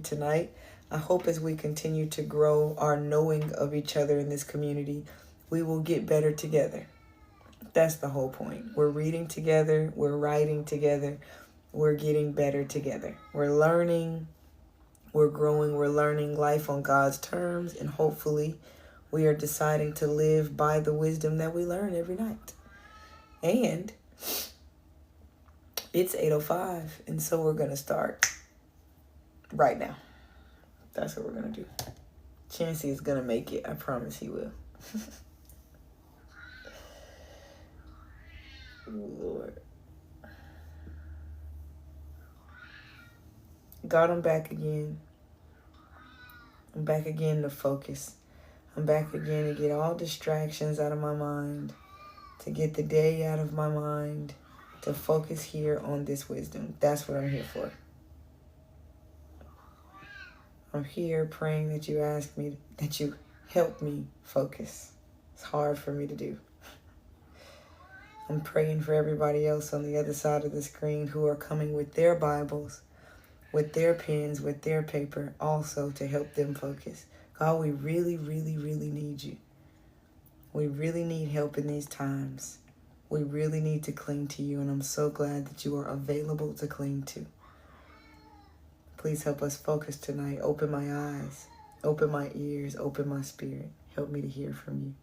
tonight. I hope as we continue to grow our knowing of each other in this community, we will get better together. That's the whole point. We're reading together, we're writing together, we're getting better together. We're learning, we're growing, we're learning life on God's terms, and hopefully we are deciding to live by the wisdom that we learn every night. And it's 8:05, and so we're going to start right now. That's what we're going to do. Chancey is going to make it. I promise he will. Lord. God, I'm back again. I'm back again to focus. I'm back again to get all distractions out of my mind, to get the day out of my mind, to focus here on this wisdom. That's what I'm here for. I'm here praying that you ask me, that you help me focus. It's hard for me to do. I'm praying for everybody else on the other side of the screen who are coming with their Bibles, with their pens, with their paper, also to help them focus. God, we really, really, really need you. We really need help in these times. We really need to cling to you, and I'm so glad that you are available to cling to. Please help us focus tonight. Open my eyes, open my ears, open my spirit. Help me to hear from you.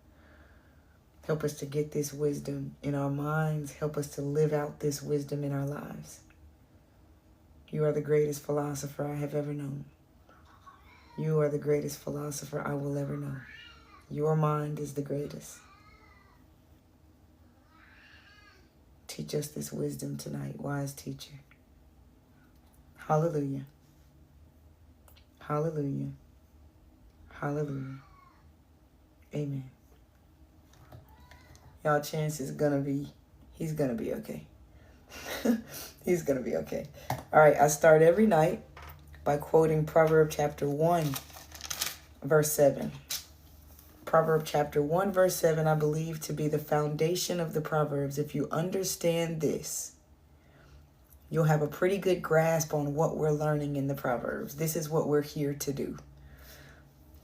Help us to get this wisdom in our minds. Help us to live out this wisdom in our lives. You are the greatest philosopher I have ever known. You are the greatest philosopher I will ever know. Your mind is the greatest. Teach us this wisdom tonight, wise teacher. Hallelujah. Hallelujah. Hallelujah. Amen. Y'all, Chance is he's gonna be okay. He's gonna be okay. All right, I start every night by quoting Proverbs chapter 1, verse 7. Proverbs chapter 1, verse 7, I believe to be the foundation of the Proverbs. If you understand this, you'll have a pretty good grasp on what we're learning in the Proverbs. This is what we're here to do.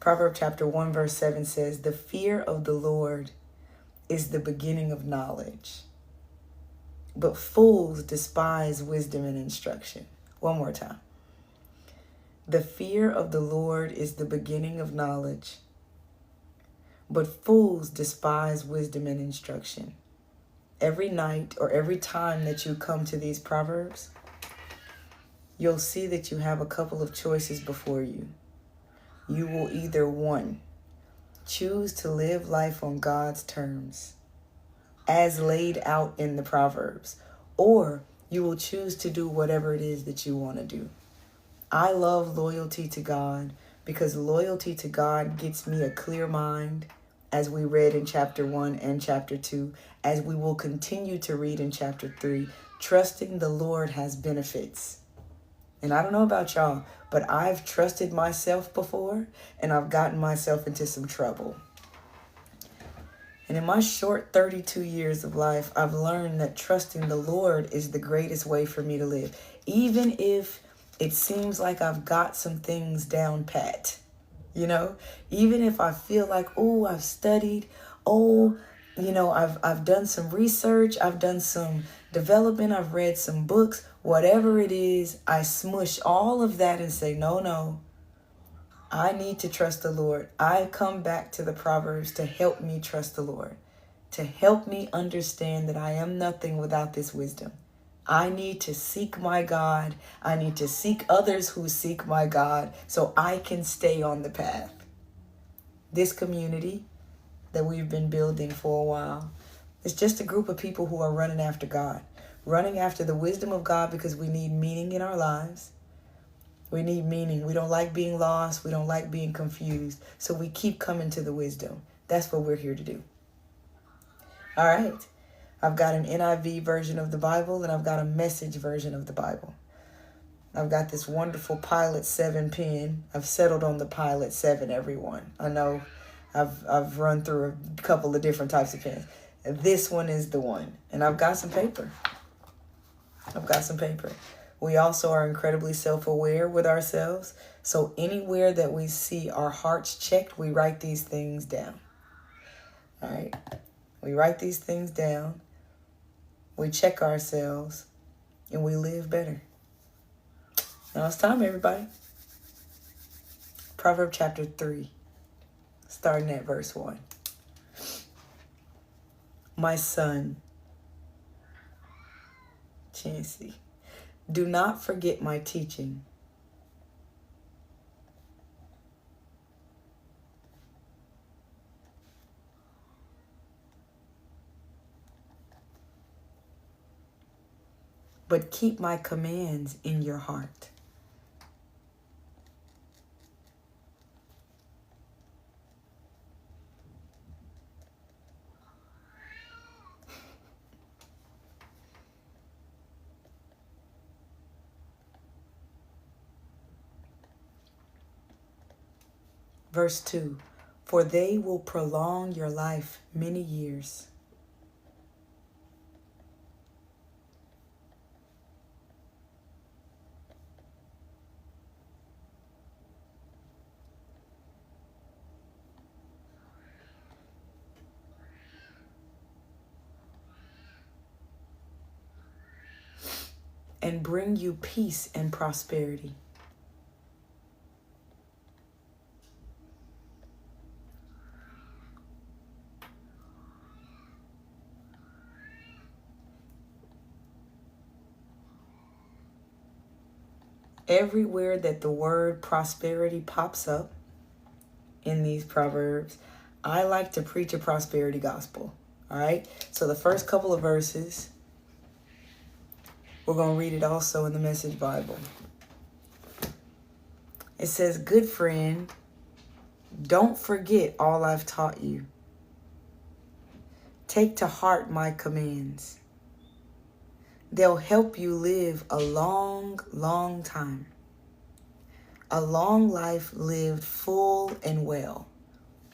Proverbs chapter 1, verse 7 says, "The fear of the Lord is the beginning of knowledge, but fools despise wisdom and instruction." One more time. The fear of the Lord is the beginning of knowledge, but fools despise wisdom and instruction. Every night or every time that you come to these Proverbs, you'll see that you have a couple of choices before you. You will either, one, choose to live life on God's terms, as laid out in the Proverbs, or you will choose to do whatever it is that you want to do. I love loyalty to God because loyalty to God gets me a clear mind, as we read in chapter 1 and chapter 2, as we will continue to read in chapter 3. Trusting the Lord has benefits. And I don't know about y'all, but I've trusted myself before, and I've gotten myself into some trouble. And in my short 32 years of life, I've learned that trusting the Lord is the greatest way for me to live. Even if it seems like I've got some things down pat, even if I feel like, oh, I've studied, I've done some research, I've done some development, I've read some books, whatever it is, I smush all of that and say, no, I need to trust the Lord. I come back to the Proverbs to help me trust the Lord, to help me understand that I am nothing without this wisdom. I need to seek my God. I need to seek others who seek my God so I can stay on the path. This community that we've been building for a while is just a group of people who are running after God, running after the wisdom of God, because we need meaning in our lives. We need meaning. We don't like being lost. We don't like being confused. So we keep coming to the wisdom. That's what we're here to do. All right. I've got an NIV version of the Bible, and I've got a Message version of the Bible. I've got this wonderful Pilot 7 pen. I've settled on the Pilot 7, everyone. I know I've run through a couple of different types of pens. This one is the one. And I've got some paper. We also are incredibly self-aware with ourselves. So anywhere that we see our hearts checked, we write these things down. All right. We write these things down. We check ourselves and we live better. Now it's time, everybody. Proverbs chapter 3, starting at verse 1. My son, Chancey, do not forget my teaching. But keep my commands in your heart. Verse 2, for they will prolong your life many years. And bring you peace and prosperity. Everywhere that the word prosperity pops up in these Proverbs, I like to preach a prosperity gospel. All right. So the first couple of verses, we're going to read it also in the Message Bible. It says, good friend, don't forget all I've taught you. Take to heart my commands. They'll help you live a long, long time. A long life lived full and well.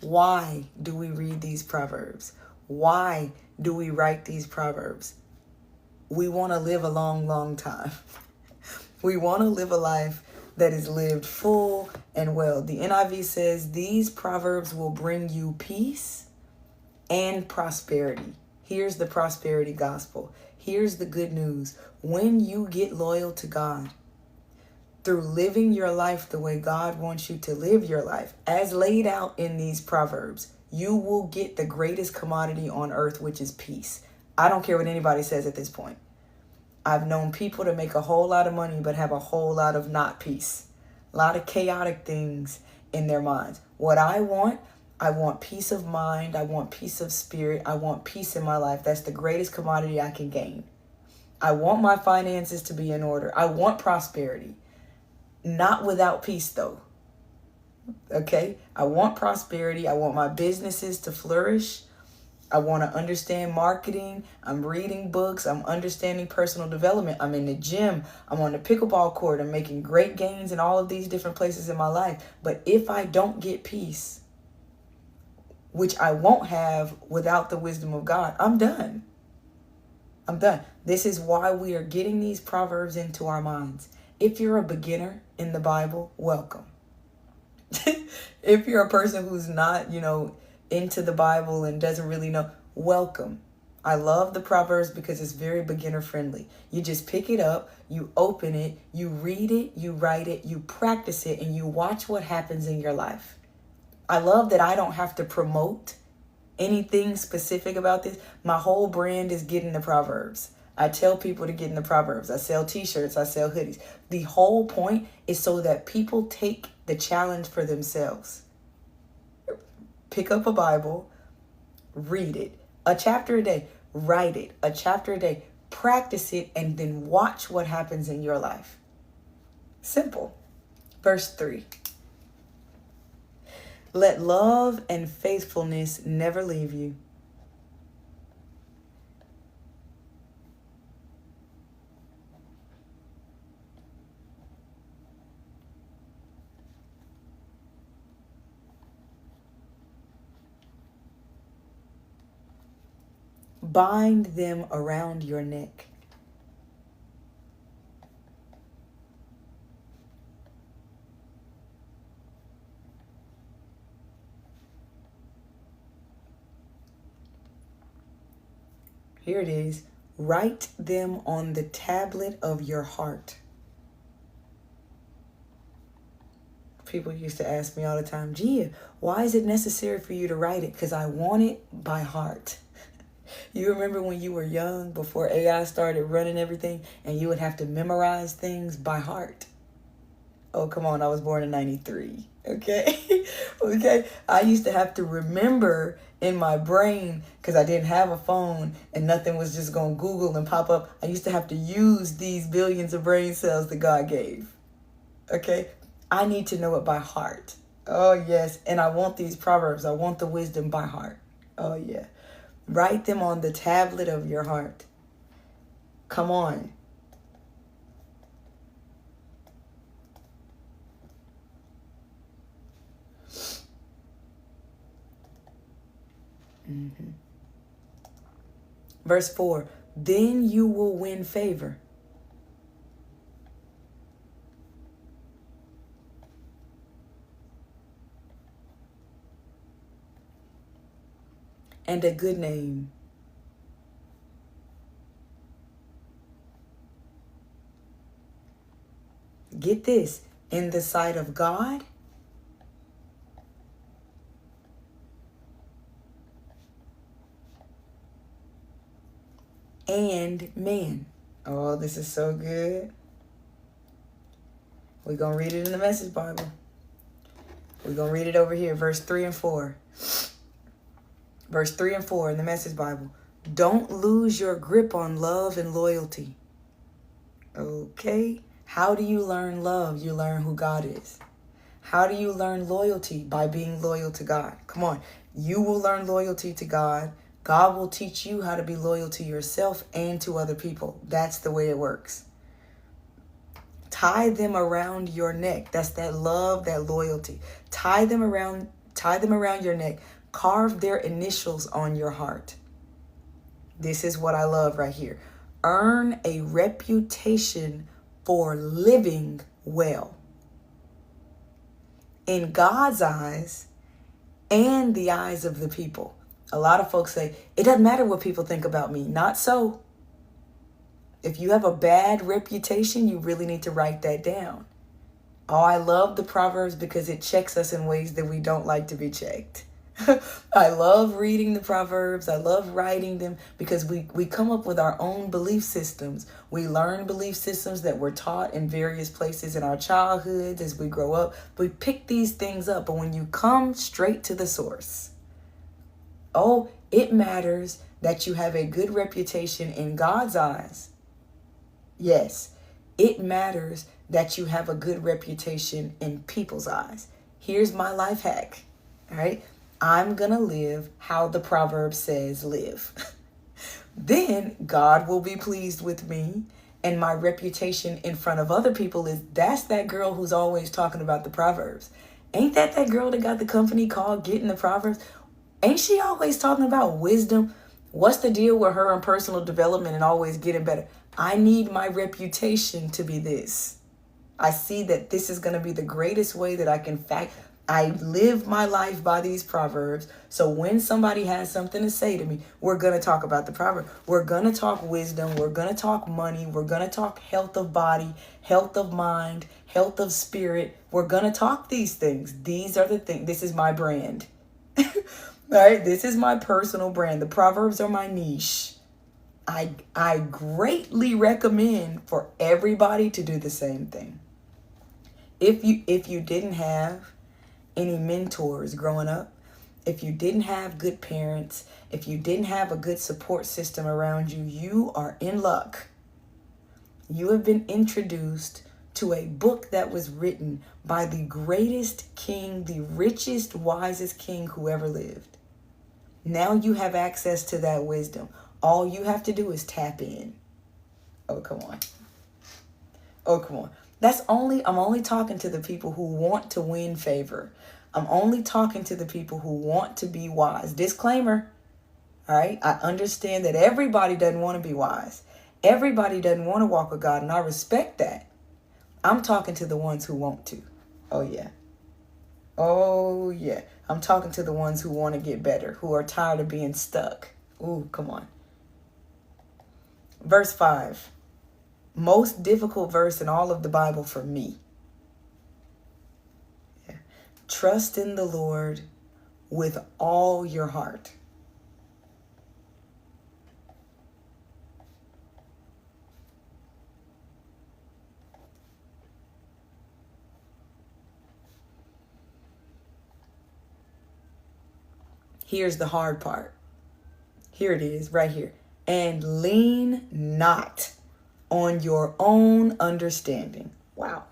Why do we read these Proverbs? Why do we write these Proverbs? We want to live a long, long time. We want to live a life that is lived full and well. The NIV says these Proverbs will bring you peace and prosperity. Here's the prosperity gospel. Here's the good news. When you get loyal to God, through living your life the way God wants you to live your life, as laid out in these Proverbs, you will get the greatest commodity on earth, which is peace. I don't care what anybody says at this point. I've known people to make a whole lot of money, but have a whole lot of not peace. A lot of chaotic things in their minds. What I want peace of mind. I want peace of spirit. I want peace in my life. That's the greatest commodity I can gain. I want my finances to be in order. I want prosperity. Not without peace, though. Okay? I want prosperity. I want my businesses to flourish. I want to understand marketing. I'm reading books. I'm understanding personal development. I'm in the gym. I'm on the pickleball court. I'm making great gains in all of these different places in my life. But if I don't get peace, which I won't have without the wisdom of God, I'm done. I'm done. This is why we are getting these Proverbs into our minds. If you're a beginner in the Bible, welcome. If you're a person who's not, into the Bible and doesn't really know, welcome. I love the Proverbs because it's very beginner friendly. You just pick it up, you open it, you read it, you write it, you practice it, and you watch what happens in your life. I love that I don't have to promote anything specific about this. My whole brand is getting the Proverbs. I tell people to get in the Proverbs. I sell t-shirts. I sell hoodies. The whole point is so that people take the challenge for themselves. Pick up a Bible, read it. A chapter a day. Write it. A chapter a day. Practice it, and then watch what happens in your life. Simple. Verse 3. Let love and faithfulness never leave you. Bind them around your neck. Here it is. Write them on the tablet of your heart. People used to ask me all the time, Gia, why is it necessary for you to write it? Because I want it by heart. You remember when you were young, before AI started running everything, and you would have to memorize things by heart? Oh, come on. I was born in 93. Okay. Okay. I used to have to remember in my brain, because I didn't have a phone and nothing was just going to Google and pop up. I used to have to use these billions of brain cells that God gave. Okay. I need to know it by heart. Oh, yes. And I want these proverbs. I want the wisdom by heart. Oh, yeah. Write them on the tablet of your heart. Come on. Mm-hmm. Verse 4, then you will win favor. And a good name. Get this, in the sight of God and man. Oh, this is so good. We're going to read it in the Message Bible. We're going to read it over here, verse 3 and 4. Verse 3 and 4 in the Message Bible. Don't lose your grip on love and loyalty. Okay. How do you learn love? You learn who God is. How do you learn loyalty? By being loyal to God. Come on. You will learn loyalty to God. God will teach you how to be loyal to yourself and to other people. That's the way it works. Tie them around your neck. That's that love, that loyalty. Tie them around your neck. Carve their initials on your heart. This is what I love right here. Earn a reputation for living well. In God's eyes and the eyes of the people. A lot of folks say, it doesn't matter what people think about me. Not so. If you have a bad reputation, you really need to write that down. Oh, I love the Proverbs because it checks us in ways that we don't like to be checked. I love reading the Proverbs. I love writing them because we come up with our own belief systems. We learn belief systems that were taught in various places in our childhoods as we grow up. We pick these things up, but when you come straight to the source, oh, it matters that you have a good reputation in God's eyes. Yes, it matters that you have a good reputation in people's eyes. Here's my life hack, all right? I'm going to live how the proverb says live. Then God will be pleased with me, and my reputation in front of other people is that's that girl who's always talking about the Proverbs. Ain't that girl that got the company called Getting the Proverbs? Ain't she always talking about wisdom? What's the deal with her and personal development and always getting better? I need my reputation to be this. I see that this is going to be the greatest way that I can I live my life by these Proverbs. So when somebody has something to say to me, we're going to talk about the Proverb. We're going to talk wisdom. We're going to talk money. We're going to talk health of body, health of mind, health of spirit. We're going to talk these things. These are the things. This is my brand. All right. This is my personal brand. The Proverbs are my niche. I greatly recommend for everybody to do the same thing. If you didn't have any mentors growing up, if you didn't have good parents, if you didn't have a good support system around you, you are in luck. You have been introduced to a book that was written by the greatest king, the richest, wisest king who ever lived. Now you have access to that wisdom. All you have to do is tap in. Oh, come on. Oh, come on. I'm only talking to the people who want to win favor. I'm only talking to the people who want to be wise. Disclaimer. All right. I understand that everybody doesn't want to be wise. Everybody doesn't want to walk with God. And I respect that. I'm talking to the ones who want to. Oh, yeah. Oh, yeah. I'm talking to the ones who want to get better, who are tired of being stuck. Ooh, come on. Verse 5. Most difficult verse in all of the Bible for me. Yeah. Trust in the Lord with all your heart. Here's the hard part. Here it is, right here. And lean not on your own understanding. Wow.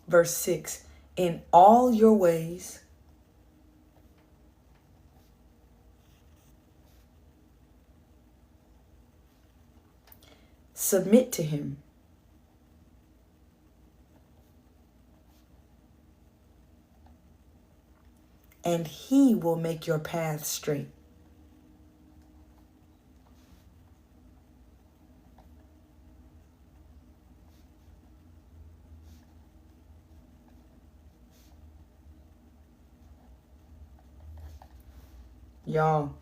Verse 6. In all your ways, submit to him. And he will make your path straight. Y'all,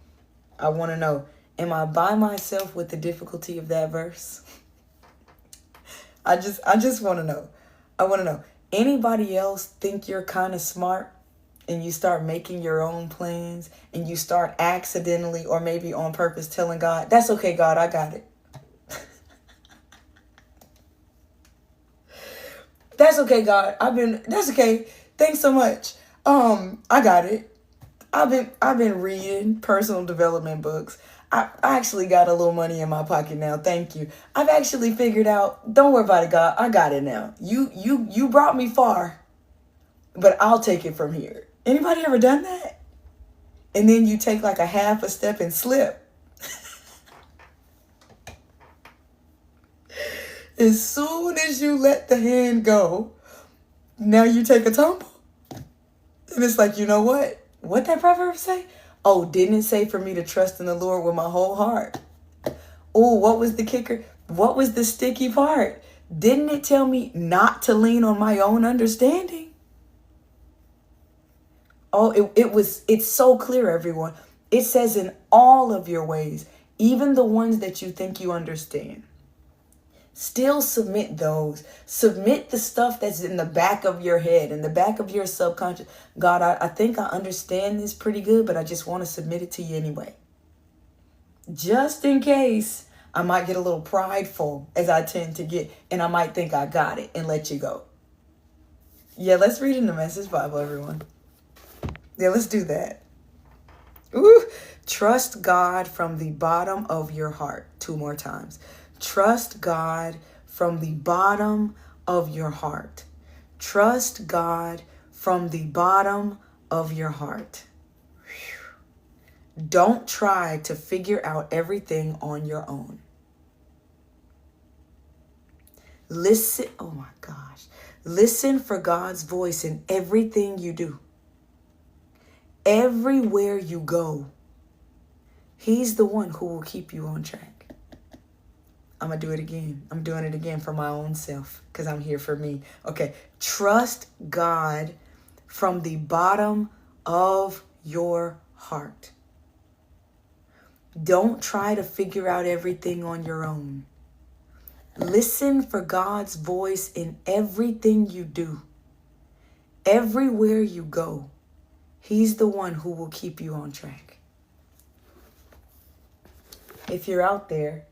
I want to know, am I by myself with the difficulty of that verse? I just want to know. I want to know. Anybody else think you're kind of smart and you start making your own plans and you start accidentally or maybe on purpose telling God, that's okay, God, I got it. That's okay, God. That's okay. Thanks so much. I got it. I've been reading personal development books. I actually got a little money in my pocket now. Thank you. I've actually figured out, don't worry about it, God. I got it now. You brought me far, but I'll take it from here. Anybody ever done that? And then you take like a half a step and slip. As soon as you let the hand go, now you take a tumble. And it's like, you know what? What that proverb say? Oh, didn't it say for me to trust in the Lord with my whole heart? Oh, what was the kicker? What was the sticky part? Didn't it tell me not to lean on my own understanding? Oh, it's so clear, everyone. It says in all of your ways, even the ones that you think you understand. Still submit those. Submit the stuff that's in the back of your head, in the back of your subconscious. God, I think I understand this pretty good, but I just want to submit it to you anyway. Just in case I might get a little prideful, as I tend to get, and I might think I got it and let you go. Yeah, let's read in the Message Bible, everyone. Yeah, let's do that. Ooh. Trust God from the bottom of your heart. 2 more times. Trust God from the bottom of your heart. Trust God from the bottom of your heart. Whew. Don't try to figure out everything on your own. Listen, oh my gosh. Listen for God's voice in everything you do. Everywhere you go, He's the one who will keep you on track. I'm going to do it again. I'm doing it again for my own self because I'm here for me. Okay. Trust God from the bottom of your heart. Don't try to figure out everything on your own. Listen for God's voice in everything you do. Everywhere you go, He's the one who will keep you on track. If you're out there,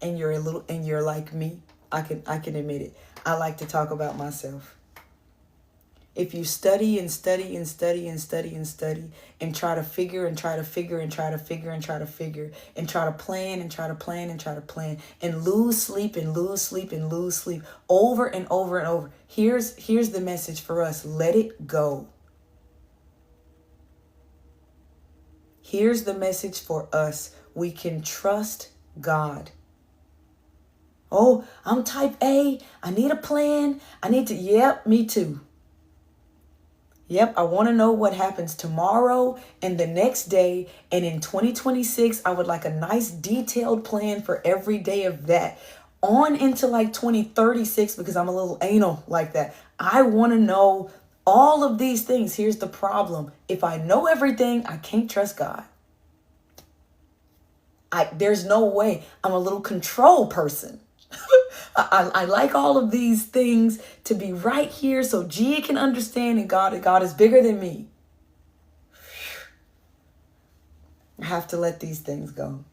and you're like me, I can admit it. I like to talk about myself. If you study and study and study and study and study and try to figure and try to figure and try to figure and try to figure and try to plan and try to plan and try to plan and lose sleep and lose sleep and lose sleep over and over and over. Here's the message for us. Let it go. Here's the message for us. We can trust God. Oh, I'm type A. I need a plan. Yep, me too. Yep, I want to know what happens tomorrow and the next day. And in 2026, I would like a nice detailed plan for every day of that. on into like 2036, because I'm a little anal like that. I want to know all of these things. Here's the problem. If I know everything, I can't trust God. There's no way. I'm a little control person. I like all of these things to be right here so Gia can understand, and God is bigger than me. I have to let these things go.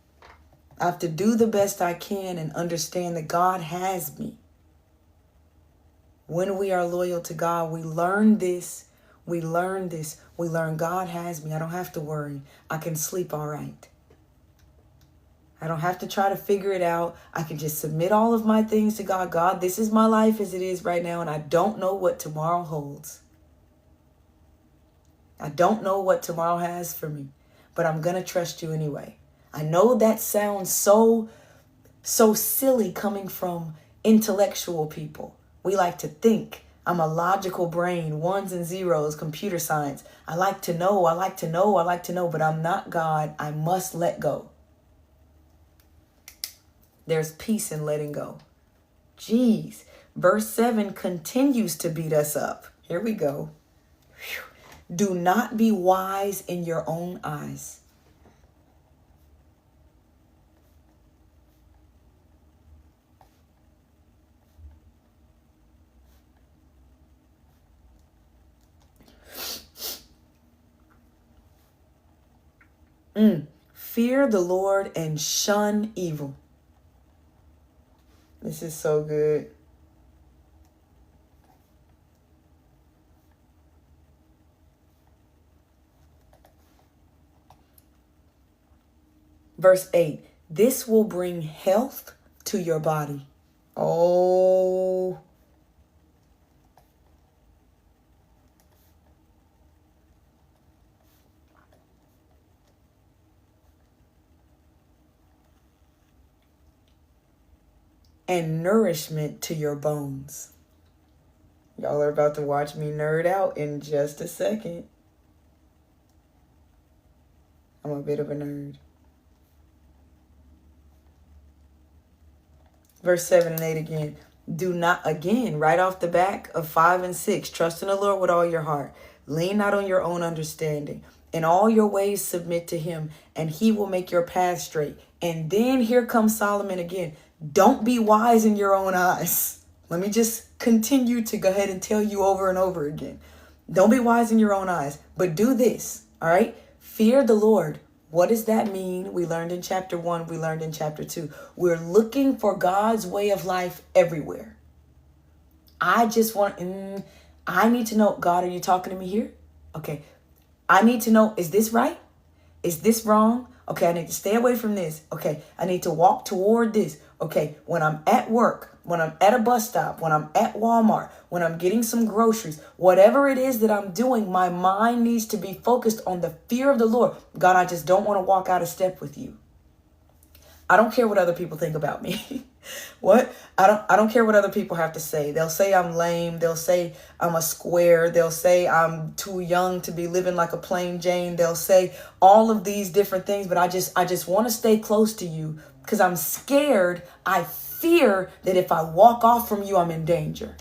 I have to do the best I can and understand that God has me. When we are loyal to God, we learn this. We learn God has me. I don't have to worry. I can sleep all right. I don't have to try to figure it out. I can just submit all of my things to God. God, this is my life as it is right now, and I don't know what tomorrow holds. I don't know what tomorrow has for me, but I'm going to trust you anyway. I know that sounds so silly coming from intellectual people. We like to think. I'm a logical brain, ones and zeros, computer science. I like to know, but I'm not God. I must let go. There's peace in letting go. Jeez. Verse 7 continues to beat us up. Here we go. Whew. Do not be wise in your own eyes. Fear the Lord and shun evil. This is so good. Verse 8. This will bring health to your body. Oh. And nourishment to your bones. Y'all are about to watch me nerd out in just a second. I'm a bit of a nerd. Verse 7 and 8 again. Do not, again, right off the back of 5 and 6, trust in the Lord with all your heart. Lean not on your own understanding. In all your ways submit to him, and he will make your path straight. And then here comes Solomon again. Don't be wise in your own eyes. Let me just continue to go ahead and tell you over and over again. Don't be wise in your own eyes, but do this, all right? Fear the Lord. What does that mean? We learned in chapter 1, we learned in chapter 2. We're looking for God's way of life everywhere. I need to know, God, are you talking to me here? Okay. I need to know, is this right? Is this wrong? Okay, I need to stay away from this. Okay, I need to walk toward this. Okay, when I'm at work, when I'm at a bus stop, when I'm at Walmart, when I'm getting some groceries, whatever it is that I'm doing, my mind needs to be focused on the fear of the Lord. God, I just don't want to walk out of step with you. I don't care what other people think about me. What? I don't care what other people have to say. They'll say I'm lame. They'll say I'm a square. They'll say I'm too young to be living like a plain Jane. They'll say all of these different things, but I just want to stay close to you because I'm scared. I fear that if I walk off from you, I'm in danger.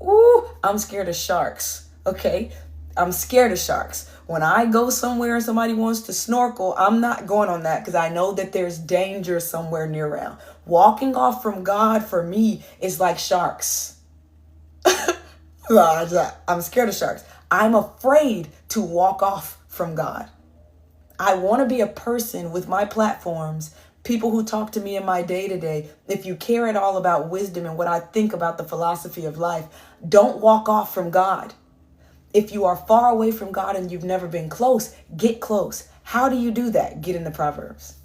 Ooh, I'm scared of sharks. Okay. I'm scared of sharks. When I go somewhere and somebody wants to snorkel, I'm not going on that because I know that there's danger somewhere near around. Walking off from God for me is like sharks. I'm scared of sharks. I'm afraid to walk off from God. I want to be a person with my platforms, people who talk to me in my day-to-day. If you care at all about wisdom and what I think about the philosophy of life, don't walk off from God. If you are far away from God and you've never been close, get close. How do you do that? Get in the Proverbs.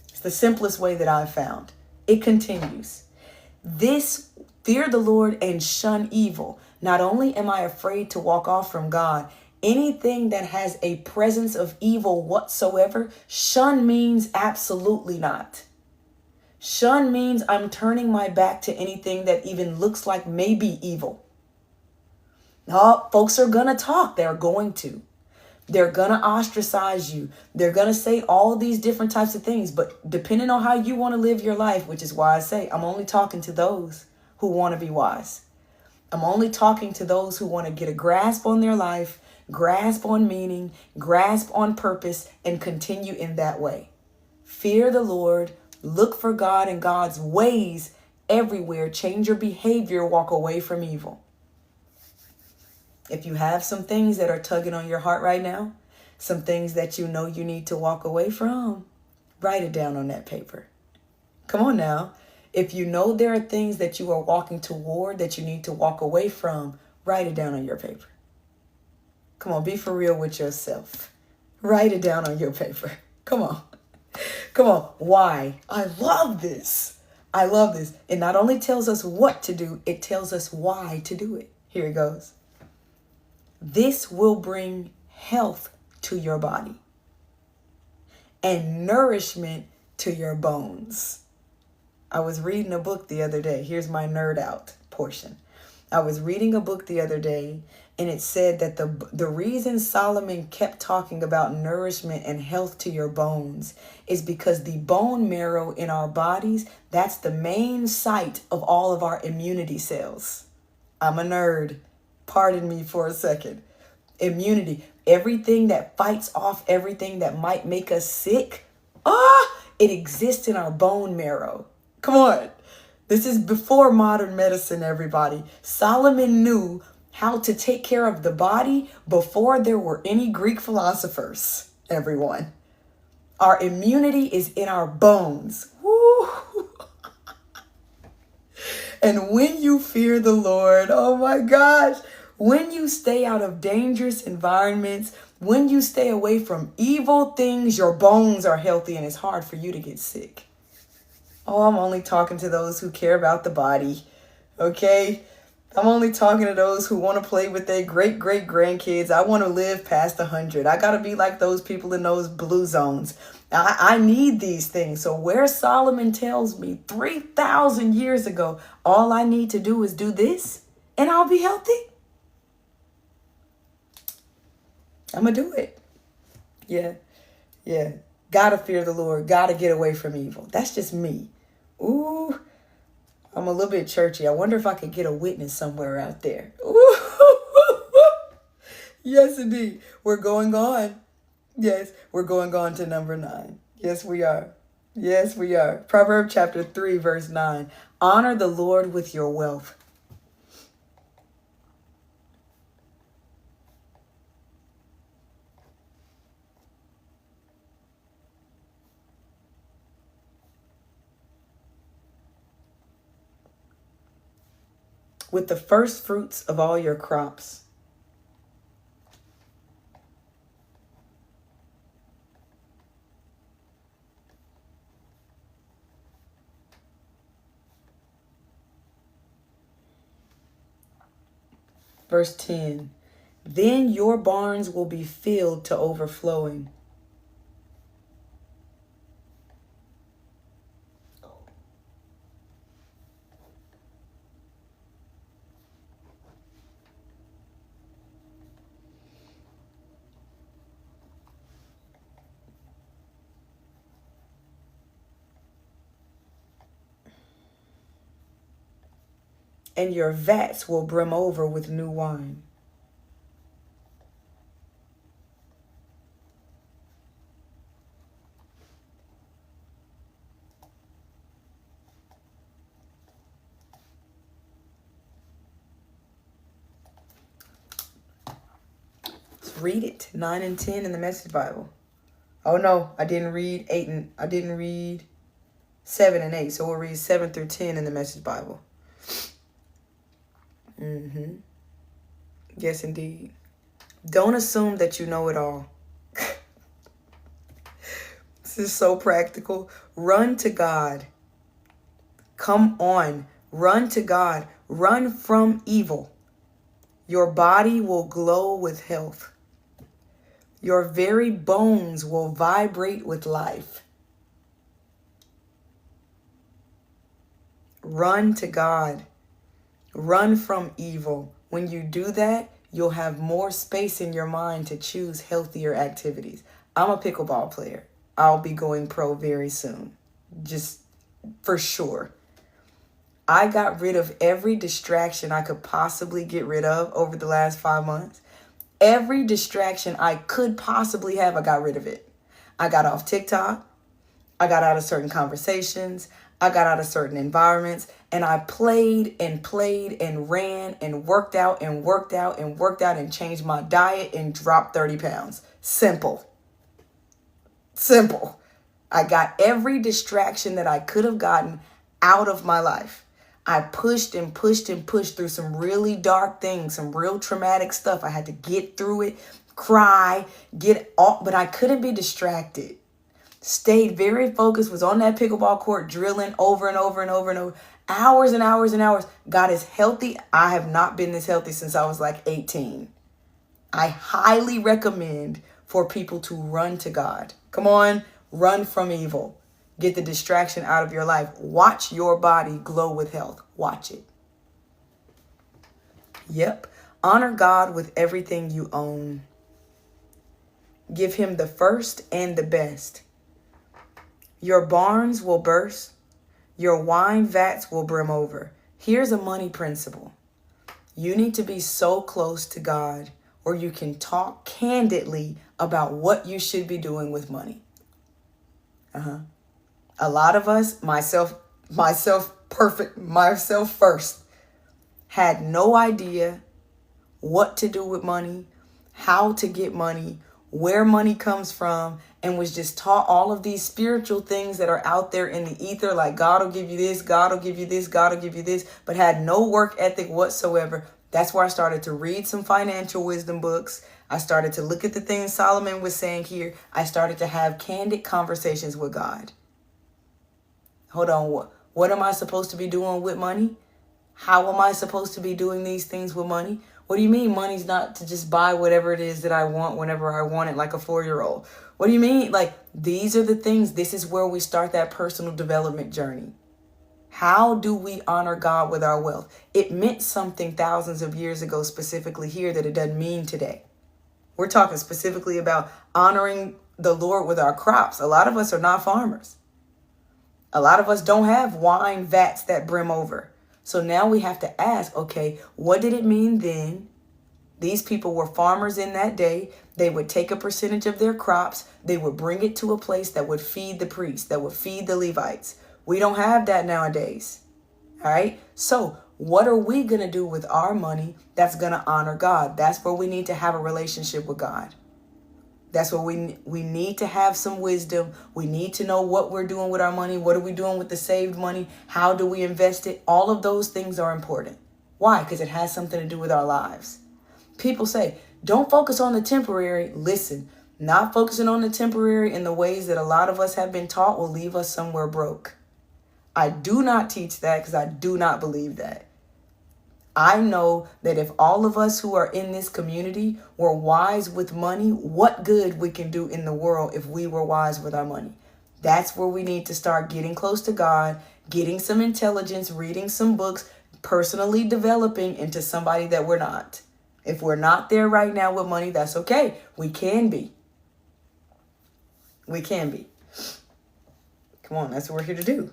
It's the simplest way that I've found. It continues. This, fear the Lord and shun evil. Not only am I afraid to walk off from God, anything that has a presence of evil whatsoever, shun means absolutely not. Shun means I'm turning my back to anything that even looks like maybe evil. No, folks are going to talk. They're going to. They're going to ostracize you. They're going to say all these different types of things. But depending on how you want to live your life, which is why I say I'm only talking to those who want to be wise. I'm only talking to those who want to get a grasp on their life, grasp on meaning, grasp on purpose, and continue in that way. Fear the Lord, look for God and God's ways everywhere. Change your behavior, walk away from evil. If you have some things that are tugging on your heart right now, some things that you know you need to walk away from, write it down on that paper. Come on now. If you know there are things that you are walking toward that you need to walk away from, write it down on your paper. Come on, be for real with yourself. Write it down on your paper. Come on. Come on. Why? I love this. I love this. It not only tells us what to do, it tells us why to do it. Here it goes. This will bring health to your body and nourishment to your bones. I was reading a book the other day. Here's my nerd out portion. I was reading a book the other day, and it said that the reason Solomon kept talking about nourishment and health to your bones is because the bone marrow in our bodies, that's the main site of all of our immunity cells. I'm a nerd. Pardon me for a second. Immunity, everything that fights off everything that might make us sick, it exists in our bone marrow. Come on. This is before modern medicine, everybody. Solomon knew how to take care of the body before there were any Greek philosophers, everyone. Our immunity is in our bones. Woo. And when you fear the Lord, oh my gosh, when you stay out of dangerous environments, when you stay away from evil things, your bones are healthy and it's hard for you to get sick. Oh, I'm only talking to those who care about the body, okay? I'm only talking to those who want to play with their great-great-grandkids. I want to live past 100. I got to be like those people in those blue zones. I need these things. So where Solomon tells me 3,000 years ago, all I need to do is do this and I'll be healthy. I'm going to do it. Yeah. Gotta fear the Lord. Gotta get away from evil. That's just me. Ooh, I'm a little bit churchy. I wonder if I could get a witness somewhere out there. Ooh. Yes, indeed. We're going on. Yes, we're going on to number 9. Yes, we are. Yes, we are. Proverbs chapter 3, verse 9. Honor the Lord with your wealth. With the first fruits of all your crops. Verse 10, then your barns will be filled to overflowing. And your vats will brim over with new wine. Let's read it. 9 and 10 in the Message Bible. Oh no, I didn't read 7 and 8. So we'll read 7 through 10 in the Message Bible. Yes, indeed. Don't assume that you know it all. This is so practical. Run to God. Come on. Run to God. Run from evil. Your body will glow with health. Your very bones will vibrate with life. Run to God. Run from evil. When you do that, you'll have more space in your mind to choose healthier activities. I'm a pickleball player. I'll be going pro very soon. Just for sure. I got rid of every distraction I could possibly get rid of over the last 5 months. Every distraction I could possibly have, I got rid of it. I got off TikTok. I got out of certain conversations. I got out of certain environments. And I played and ran and worked out and changed my diet and dropped 30 pounds. Simple. Simple. I got every distraction that I could have gotten out of my life. I pushed through some really dark things, some real traumatic stuff. I had to get through it, cry, but I couldn't be distracted. Stayed very focused, was on that pickleball court, drilling over and over, hours and hours. Got as healthy. I have not been this healthy since I was like 18. I highly recommend for people to run to God. Come on, run from evil. Get the distraction out of your life. Watch your body glow with health. Watch it. Yep. Honor God with everything you own. Give him the first and the best. Your barns will burst. Your wine vats will brim over. Here's a money principle. You need to be so close to God where you can talk candidly about what you should be doing with money. A lot of us, myself first, had no idea what to do with money, how to get money, where money comes from, and was just taught all of these spiritual things that are out there in the ether, like God will give you this, God will give you this, God will give you this, but had no work ethic whatsoever. That's where I started to read some financial wisdom books. I started to look at the things Solomon was saying here. I started to have candid conversations with God. Hold on, what am I supposed to be doing with money? How am I supposed to be doing these things with money? What do you mean money's not to just buy whatever it is that I want whenever I want it, like a 4-year-old? What do you mean? Like, these are the things, this is where we start that personal development journey. How do we honor God with our wealth? It meant something thousands of years ago, specifically here, that it doesn't mean today. We're talking specifically about honoring the Lord with our crops. A lot of us are not farmers. A lot of us don't have wine vats that brim over. So now we have to ask, okay, what did it mean then? These people were farmers in that day. They would take a percentage of their crops. They would bring it to a place that would feed the priests, that would feed the Levites. We don't have that nowadays. All right. So what are we going to do with our money that's going to honor God? That's where we need to have a relationship with God. That's where we need to have some wisdom. We need to know what we're doing with our money. What are we doing with the saved money? How do we invest it? All of those things are important. Why? Because it has something to do with our lives. People say, don't focus on the temporary. Listen, not focusing on the temporary in the ways that a lot of us have been taught will leave us somewhere broke. I do not teach that because I do not believe that. I know that if all of us who are in this community were wise with money, what good we can do in the world if we were wise with our money. That's where we need to start getting close to God, getting some intelligence, reading some books, personally developing into somebody that we're not. If we're not there right now with money, that's okay. We can be. We can be. Come on, that's what we're here to do.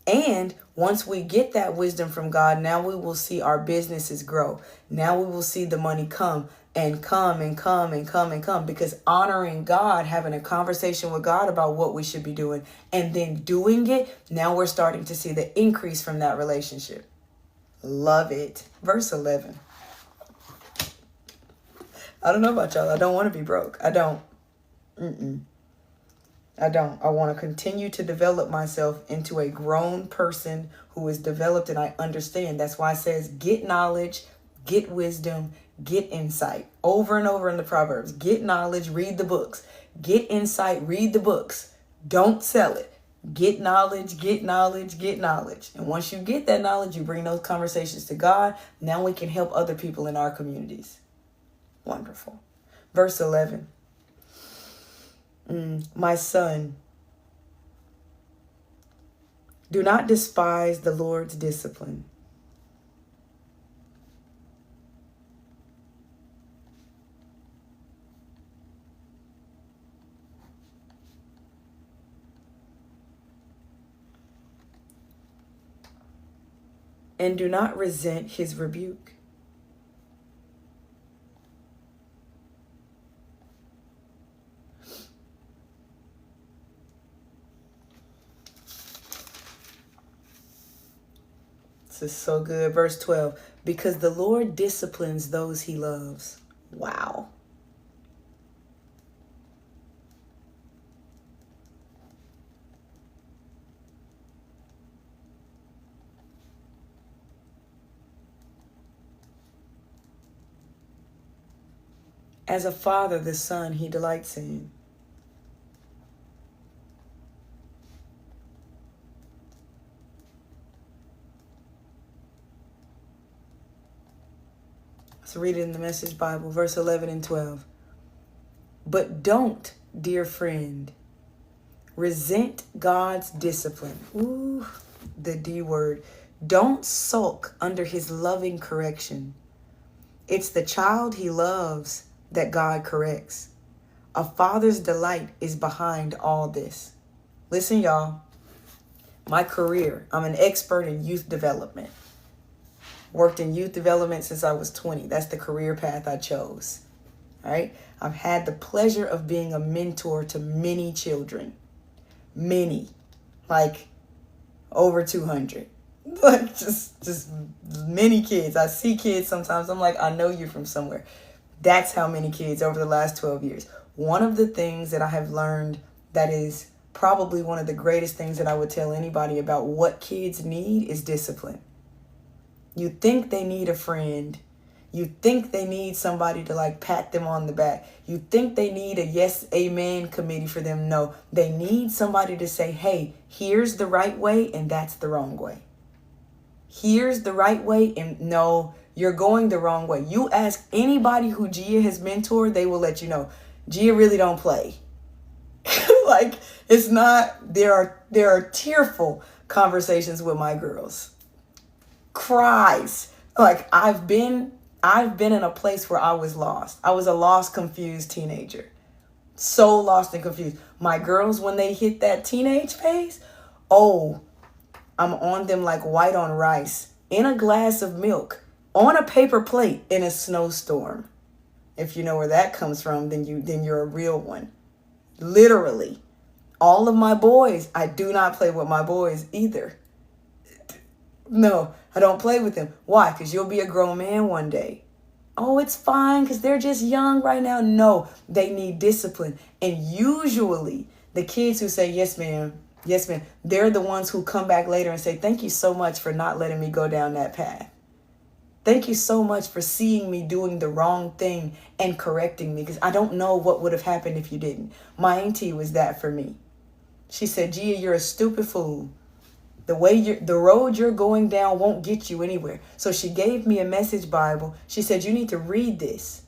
And once we get that wisdom from God, now we will see our businesses grow. Now we will see the money come and come and come and come and come, because honoring God, having a conversation with God about what we should be doing and then doing it, now we're starting to see the increase from that relationship. Love it. Verse 11. I don't know about y'all. I don't want to be broke. I don't. I don't. I want to continue to develop myself into a grown person who is developed and I understand. That's why it says get knowledge, get wisdom, get insight. Over and over in the Proverbs. Get knowledge, read the books. Get insight, read the books. Don't sell it. Get knowledge, get knowledge, get knowledge. And once you get that knowledge, you bring those conversations to God. Now we can help other people in our communities. Wonderful. Verse 11. My son, do not despise the Lord's discipline. and do not resent his rebuke. This is so good. Verse 12, because the Lord disciplines those he loves. Wow. As a father, the son he delights in. Let's read it in the Message Bible, verse 11 and 12. But don't, dear friend, resent God's discipline. Ooh, the D word. Don't sulk under his loving correction. It's the child he loves that God corrects. A father's delight is behind all this. Listen, y'all. My career, I'm an expert in youth development. Worked in youth development since I was 20. That's the career path I chose. All right. I've had the pleasure of being a mentor to many children. Many. Like over 200. Like just many kids. I see kids sometimes. I'm like, I know you from somewhere. That's how many kids over the last 12 years. One of the things that I have learned that is probably one of the greatest things that I would tell anybody about what kids need is discipline. You think they need a friend. You think they need somebody to like pat them on the back. You think they need a yes, amen committee for them. No, they need somebody to say, hey, here's the right way and that's the wrong way. Here's the right way and no, you're going the wrong way. You ask anybody who Gia has mentored, they will let you know. Gia really don't play. Like it's not, there are tearful conversations with my girls. Cries. Like I've been in a place where I was lost. I was a lost, confused teenager. So lost and confused. My girls, when they hit that teenage phase, oh, I'm on them like white on rice, in a glass of milk, on a paper plate, in a snowstorm. If you know where that comes from, then you're a real one. Literally. All of my boys, I do not play with my boys either. No, I don't play with them. Why? Because you'll be a grown man one day. Oh, it's fine because they're just young right now. No, they need discipline. And usually the kids who say, yes, ma'am, they're the ones who come back later and say, thank you so much for not letting me go down that path. Thank you so much for seeing me doing the wrong thing and correcting me, because I don't know what would have happened if you didn't. My auntie was that for me. She said, Gia, you're a stupid fool. The road you're going down won't get you anywhere. So she gave me a Message Bible. She said, you need to read this.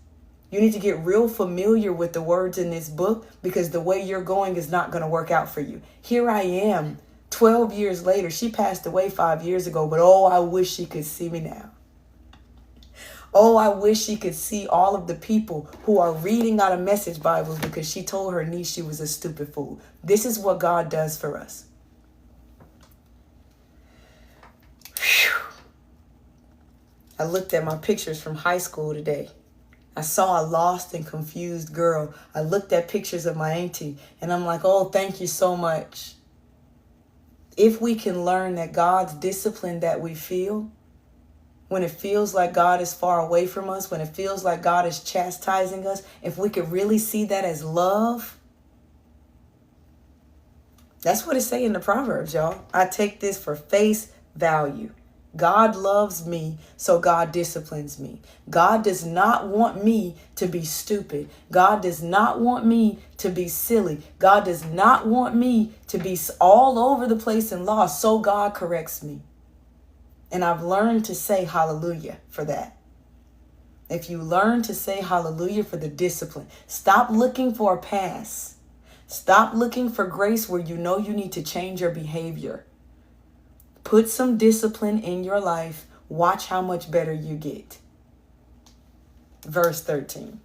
You need to get real familiar with the words in this book because the way you're going is not going to work out for you. Here I am, 12 years later. She passed away 5 years ago, but oh, I wish she could see me now. Oh, I wish she could see all of the people who are reading out of Message Bibles because she told her niece she was a stupid fool. This is what God does for us. I looked at my pictures from high school today. I saw a lost and confused girl. I looked at pictures of my auntie and I'm like, oh, thank you so much. If we can learn that God's discipline that we feel, when it feels like God is far away from us, when it feels like God is chastising us, if we could really see that as love, that's what it say in the Proverbs, y'all. I take this for face value. God loves me, so God disciplines me. God does not want me to be stupid. God does not want me to be silly. God does not want me to be all over the place and lost, so God corrects me. And I've learned to say hallelujah for that. If you learn to say hallelujah for the discipline, stop looking for a pass. Stop looking for grace where you know you need to change your behavior. Put some discipline in your life. Watch how much better you get. Verse 13.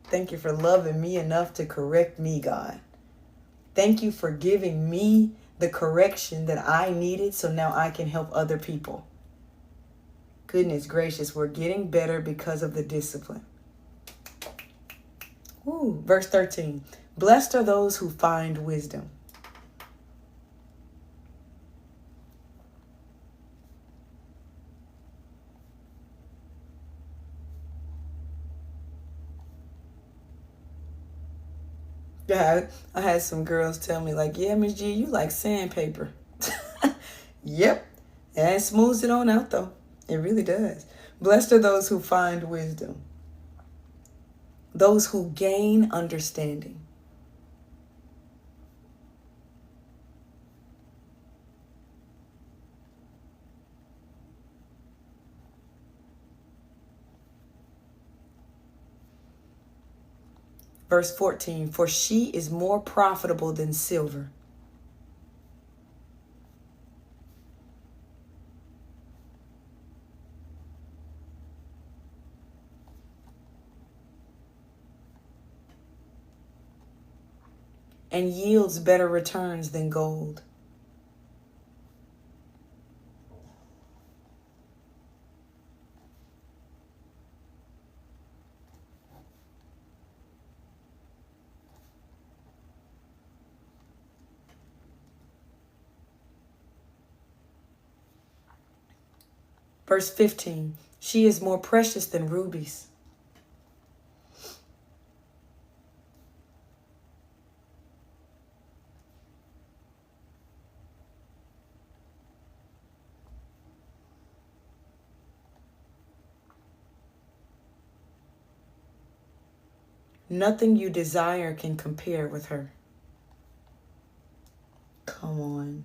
Thank you for loving me enough to correct me, God. Thank you for giving me the correction that I needed so now I can help other people. Goodness gracious, we're getting better because of the discipline. Ooh, verse 13. Blessed are those who find wisdom. Yeah, I had some girls tell me like, yeah, Miss G, you like sandpaper. Yep. And it smooths it on out though. It really does. Blessed are those who find wisdom. Those who gain understanding. Verse 14, for she is more profitable than silver. And yields better returns than gold. Verse 15, she is more precious than rubies. Nothing you desire can compare with her. Come on.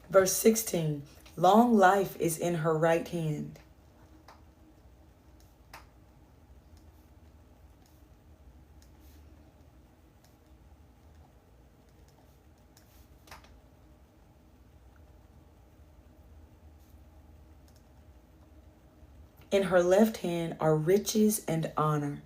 Verse 16, long life is in her right hand. In her left hand are riches and honor.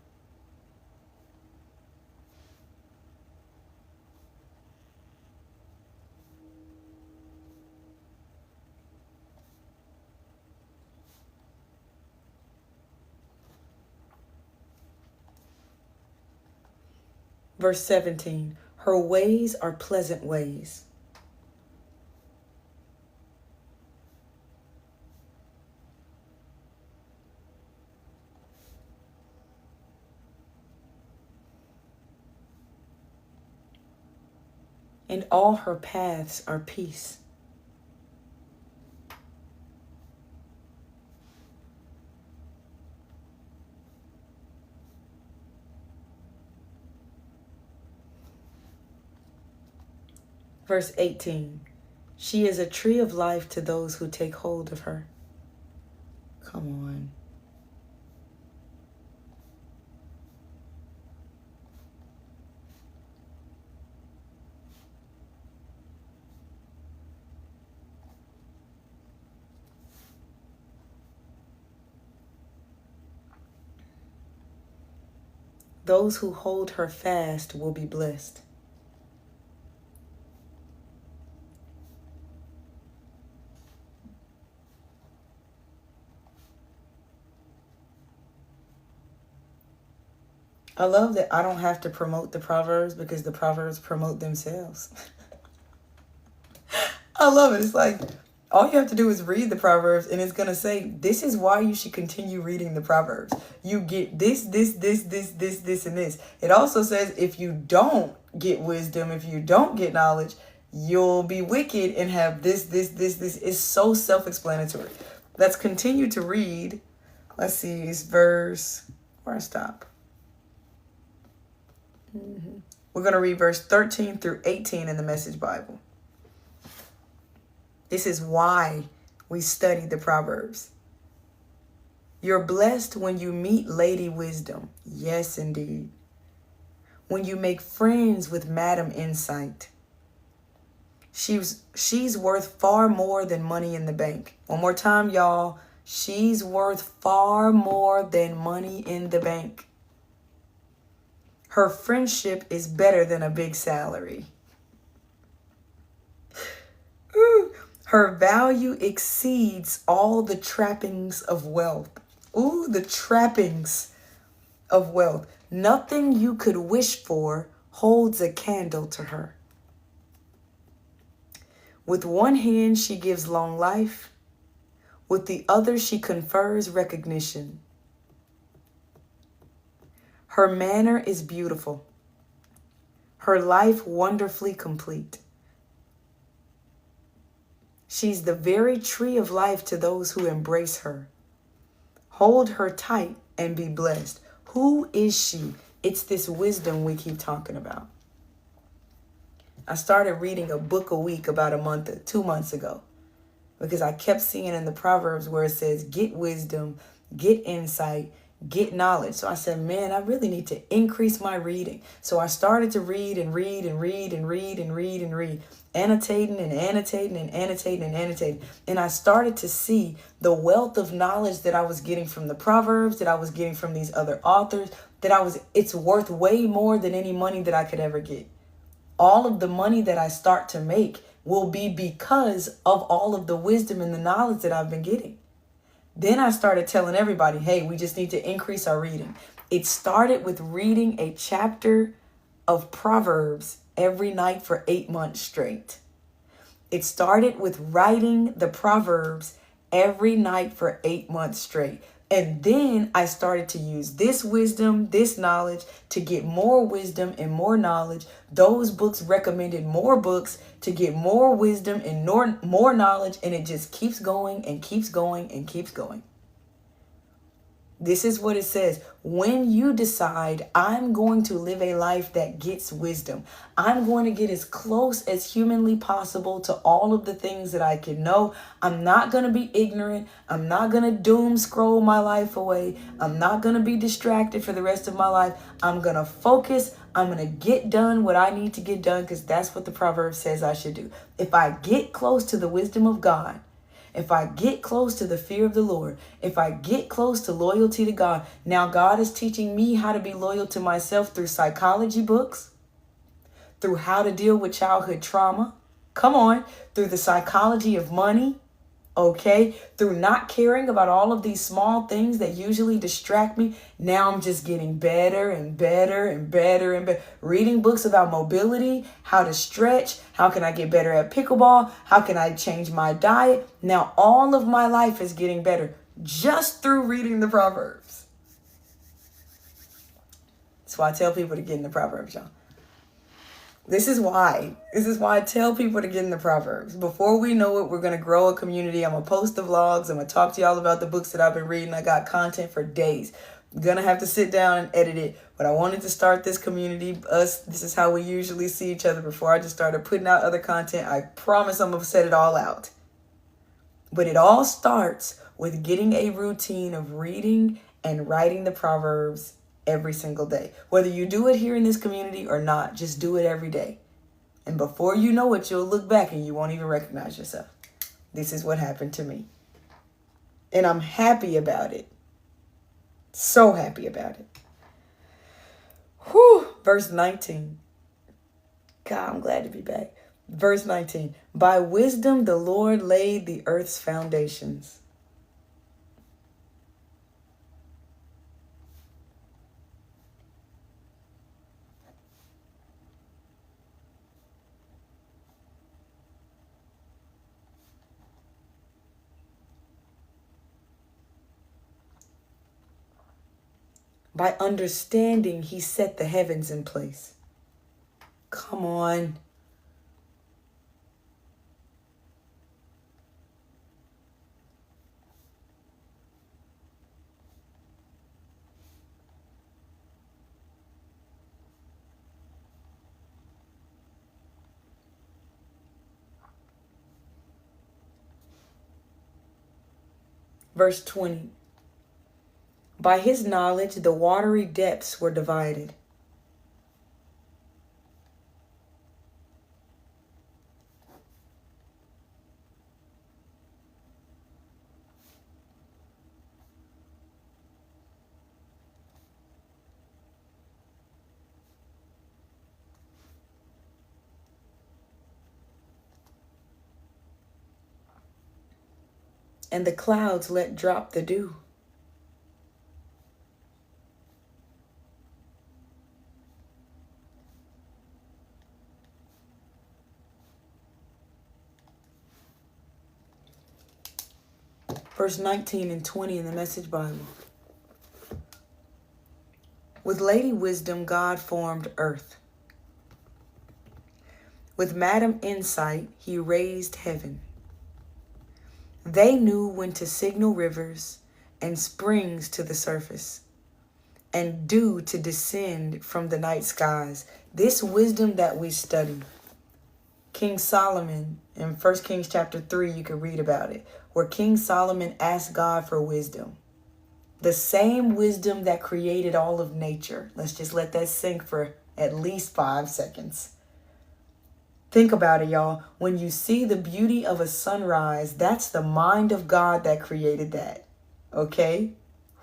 Verse 17, her ways are pleasant ways. And all her paths are peace. Verse 18, she is a tree of life to those who take hold of her. Come on. Those who hold her fast will be blessed. I love that I don't have to promote the Proverbs because the Proverbs promote themselves. I love it. It's like all you have to do is read the Proverbs and it's going to say, this is why you should continue reading the Proverbs. You get this, and this. It also says if you don't get wisdom, if you don't get knowledge, you'll be wicked and have this. It's so self-explanatory. Let's continue to read. Let's see, it's verse, where I stop. We're going to read verse 13 through 18 in the Message Bible. This is why we study the Proverbs. You're blessed when you meet Lady Wisdom. Yes, indeed. when you make friends with Madam Insight. She's worth far more than money in the bank. One more time, y'all. She's worth far more than money in the bank. Her friendship is better than a big salary. Ooh. Her value exceeds all the trappings of wealth. Ooh, the trappings of wealth. Nothing you could wish for holds a candle to her. With one hand, she gives long life. With the other, she confers recognition. Her manner is beautiful. Her life wonderfully complete. She's the very tree of life to those who embrace her. Hold her tight and be blessed. Who is she? It's this wisdom we keep talking about. I started reading a book a week about 2 months ago, because I kept seeing in the Proverbs where it says, get wisdom, get insight, get knowledge. So I said, man, I really need to increase my reading. So I started to read and read and read and read and read and read, annotating and annotating and annotating and annotating. And I started to see the wealth of knowledge that I was getting from the Proverbs, that I was getting from these other authors, it's worth way more than any money that I could ever get. All of the money that I start to make will be because of all of the wisdom and the knowledge that I've been getting. Then I started telling everybody, hey, we just need to increase our reading. It started with reading a chapter of Proverbs every night for 8 months straight. It started with writing the Proverbs every night for 8 months straight. And then I started to use this wisdom, this knowledge to get more wisdom and more knowledge. Those books recommended more books to get more wisdom and more knowledge. And it just keeps going and keeps going and keeps going. This is what it says. When you decide, I'm going to live a life that gets wisdom, I'm going to get as close as humanly possible to all of the things that I can know. I'm not going to be ignorant. I'm not going to doom scroll my life away. I'm not going to be distracted for the rest of my life. I'm going to focus. I'm going to get done what I need to get done, because that's what the Proverbs says I should do. If I get close to the wisdom of God, if I get close to the fear of the Lord, if I get close to loyalty to God, now God is teaching me how to be loyal to myself through psychology books, through how to deal with childhood trauma. Come on, through the psychology of money. Okay, through not caring about all of these small things that usually distract me. Now I'm just getting better and better and better and better. Reading books about mobility, how to stretch, how can I get better at pickleball, how can I change my diet. Now all of my life is getting better just through reading the Proverbs. That's why I tell people to get in the Proverbs, y'all. This is why I tell people to get in the Proverbs. Before we know it, we're going to grow a community. I'm going to post the vlogs. I'm going to talk to y'all about the books that I've been reading. I got content for days. I'm going to have to sit down and edit it. But I wanted to start this community. This is how we usually see each other before I just started putting out other content. I promise I'm going to set it all out. But it all starts with getting a routine of reading and writing the Proverbs every single day. Whether you do it here in this community or not, just do it every day. And before you know it, you'll look back and you won't even recognize yourself. This is what happened to me. And I'm happy about it. So happy about it. Whew. Verse 19. God, I'm glad to be back. Verse 19. By wisdom the Lord laid the earth's foundations. By understanding, he set the heavens in place. Come on. Verse 20. By his knowledge, the watery depths were divided. and the clouds let drop the dew. Verse 19 and 20 in the Message Bible. With Lady Wisdom, God formed earth. With Madam Insight, he raised heaven. They knew when to signal rivers and springs to the surface, and dew to descend from the night skies. This wisdom that we study, King Solomon, in 1 Kings chapter 3, you can read about it, where King Solomon asked God for wisdom. The same wisdom that created all of nature. Let's just let that sink for at least 5 seconds. Think about it, y'all. When you see the beauty of a sunrise, that's the mind of God that created that. Okay?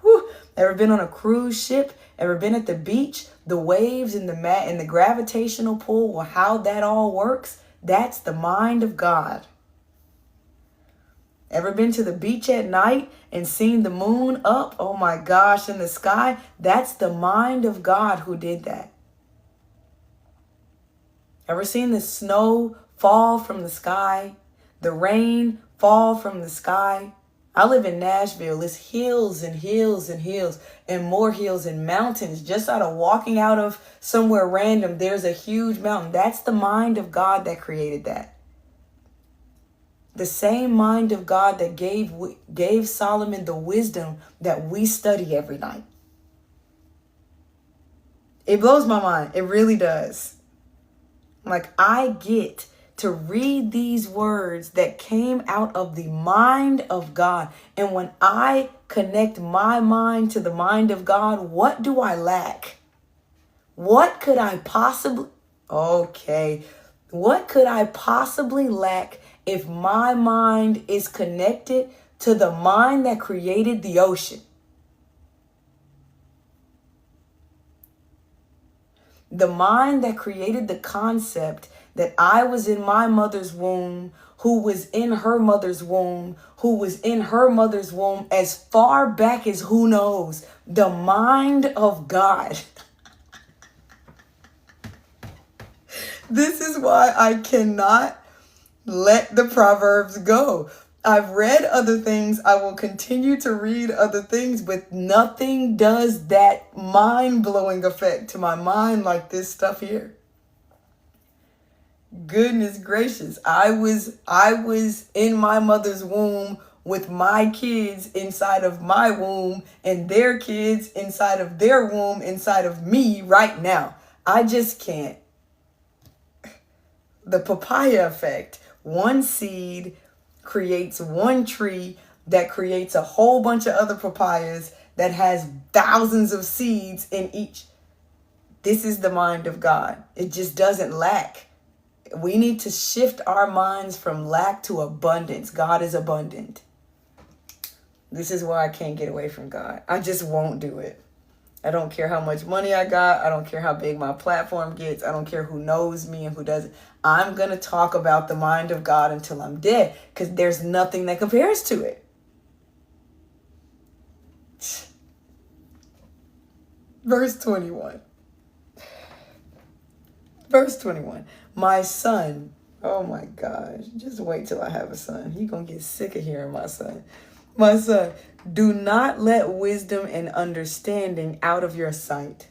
Whew. Ever been on a cruise ship? Ever been at the beach? The waves and the gravitational pull, well, how that all works? That's the mind of God. Ever been to the beach at night and seen the moon up? Oh my gosh, in the sky? That's the mind of God who did that. Ever seen the snow fall from the sky? The rain fall from the sky? I live in Nashville. It's hills and hills and hills and more hills and mountains. Just out of walking out of somewhere random, there's a huge mountain. That's the mind of God that created that. The same mind of God that gave Solomon the wisdom that we study every night. It blows my mind. It really does. Like, I get to read these words that came out of the mind of God. And when I connect my mind to the mind of God, what do I lack? What could I possibly... Okay. What could I possibly lack if my mind is connected to the mind that created the ocean? The mind that created the concept that I was in my mother's womb, who was in her mother's womb, who was in her mother's womb as far back as who knows. The mind of God. This is why I cannot let the Proverbs go. I've read other things. I will continue to read other things, but nothing does that mind-blowing effect to my mind like this stuff here. Goodness gracious. I was in my mother's womb with my kids inside of my womb and their kids inside of their womb inside of me right now. I just can't. The papaya effect. One seed creates one tree that creates a whole bunch of other papayas that has thousands of seeds in each. This is the mind of God. It just doesn't lack. We need to shift our minds from lack to abundance. God is abundant. This is why I can't get away from God. I just won't do it. I don't care how much money I got. I don't care how big my platform gets. I don't care who knows me and who doesn't. I'm going to talk about the mind of God until I'm dead, because there's nothing that compares to it. Verse 21. Verse 21. My son. Oh my gosh. Just wait till I have a son. He's going to get sick of hearing my son. My son, do not let wisdom and understanding out of your sight.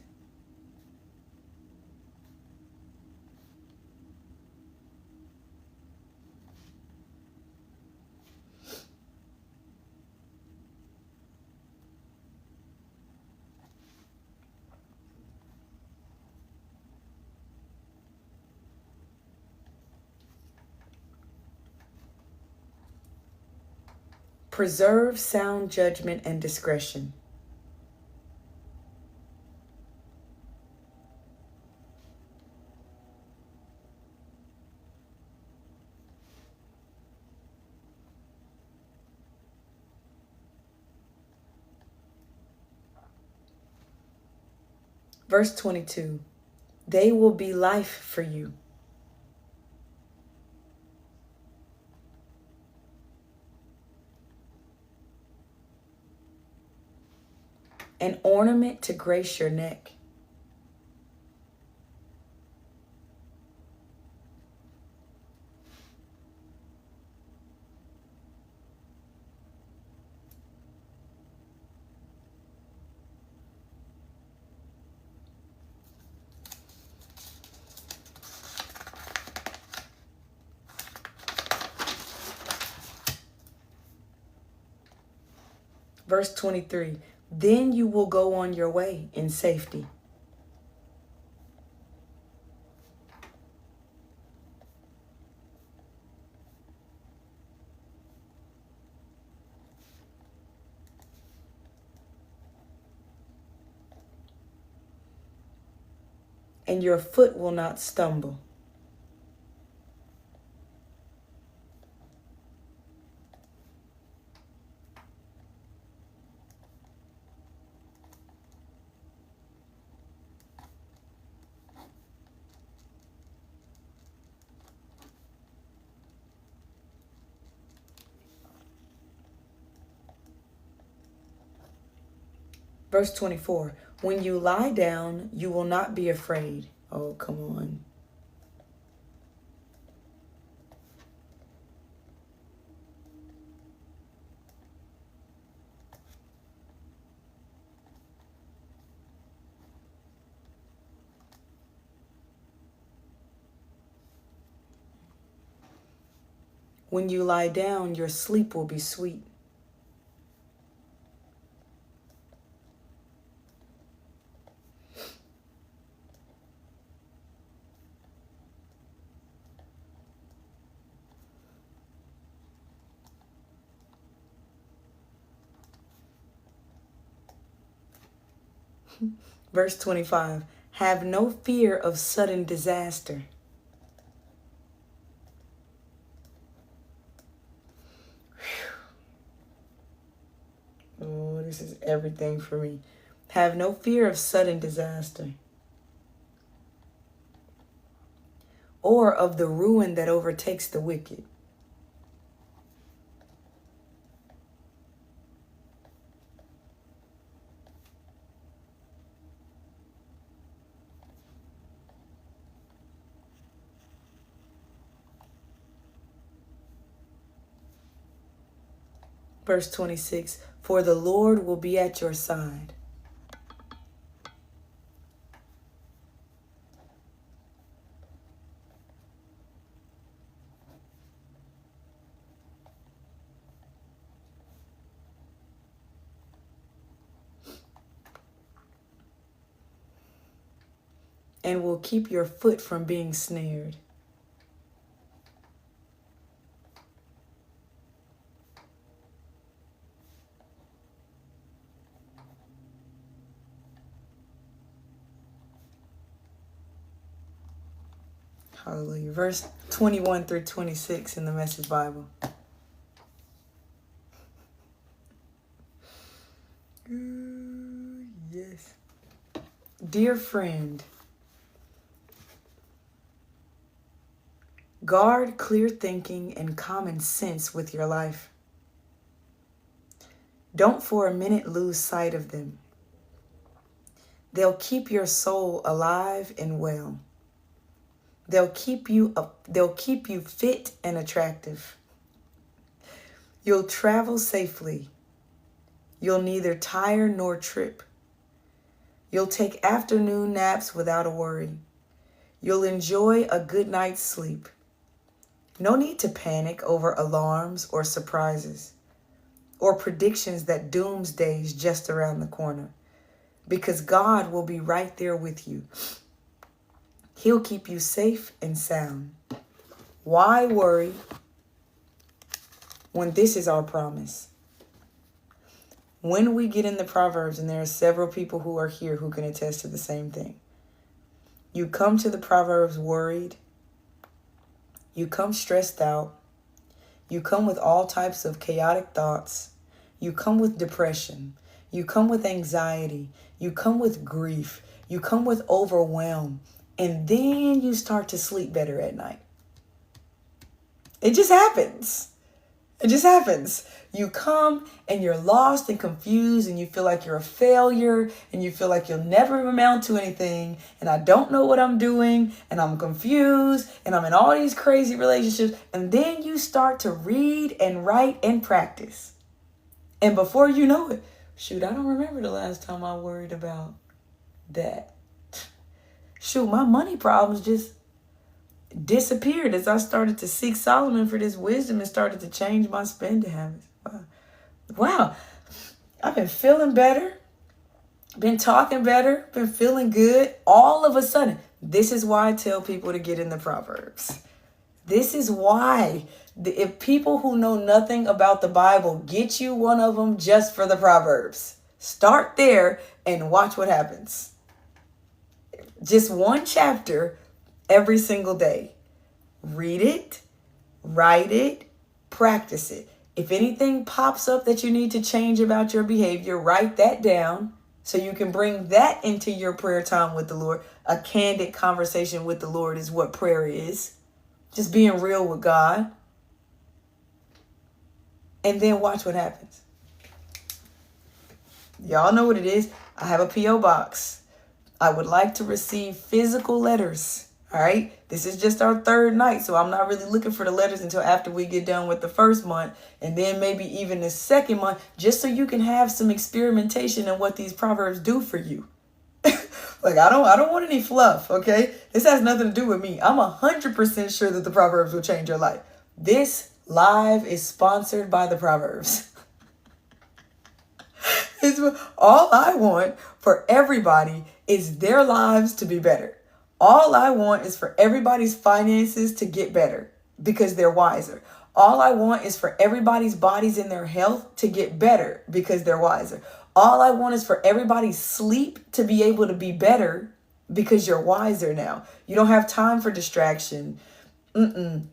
Preserve sound judgment and discretion. Verse 22. They will be life for you. an ornament to grace your neck. Verse 23, then you will go on your way in safety. And your foot will not stumble. Verse 24, when you lie down, you will not be afraid. Oh, come on. When you lie down, your sleep will be sweet. Verse 25, have no fear of sudden disaster. Oh, this is everything for me. Have no fear of sudden disaster, or of the ruin that overtakes the wicked. Verse 26, for the Lord will be at your side. And will keep your foot from being snared. Hallelujah. Verse 21 through 26 in the Message Bible. Yes. Dear friend, guard clear thinking and common sense with your life. Don't for a minute lose sight of them. They'll keep your soul alive and well. They'll keep you fit and attractive. You'll travel safely. You'll neither tire nor trip. You'll take afternoon naps without a worry. You'll enjoy a good night's sleep. No need to panic over alarms or surprises or predictions that doomsday's just around the corner, because God will be right there with you. He'll keep you safe and sound. Why worry when this is our promise? When we get in the Proverbs, and there are several people who are here who can attest to the same thing. You come to the Proverbs worried. You come stressed out. You come with all types of chaotic thoughts. You come with depression. You come with anxiety. You come with grief. You come with overwhelm. And then you start to sleep better at night. It just happens. It just happens. You come and you're lost and confused and you feel like you're a failure and you feel like you'll never amount to anything and I don't know what I'm doing and I'm confused and I'm in all these crazy relationships. And then you start to read and write and practice. And before you know it, shoot, I don't remember the last time I worried about that. Shoot, my money problems just disappeared as I started to seek Solomon for this wisdom and started to change my spending habits. Wow. I've been feeling better, been talking better, been feeling good. All of a sudden, this is why I tell people to get in the Proverbs. This is why. If people who know nothing about the Bible, get you one of them just for the Proverbs. Start there and watch what happens. Just one chapter every single day. Read it, write it, practice it. If anything pops up that you need to change about your behavior, write that down so you can bring that into your prayer time with the Lord. A candid conversation with the Lord is what prayer is. Just being real with God. And then watch what happens. Y'all know what it is. I have a P.O. box. I would like to receive physical letters. All right. This is just our third night. So I'm not really looking for the letters until after we get done with the first month. And then maybe even the second month, just so you can have some experimentation in what these Proverbs do for you. Like, I don't want any fluff. OK, this has nothing to do with me. I'm 100% sure that the Proverbs will change your life. This live is sponsored by the Proverbs. All I want for everybody is their lives to be better. All I want is for everybody's finances to get better because they're wiser. All I want is for everybody's bodies and their health to get better because they're wiser. All I want is for everybody's sleep to be able to be better because you're wiser now. You don't have time for distraction. You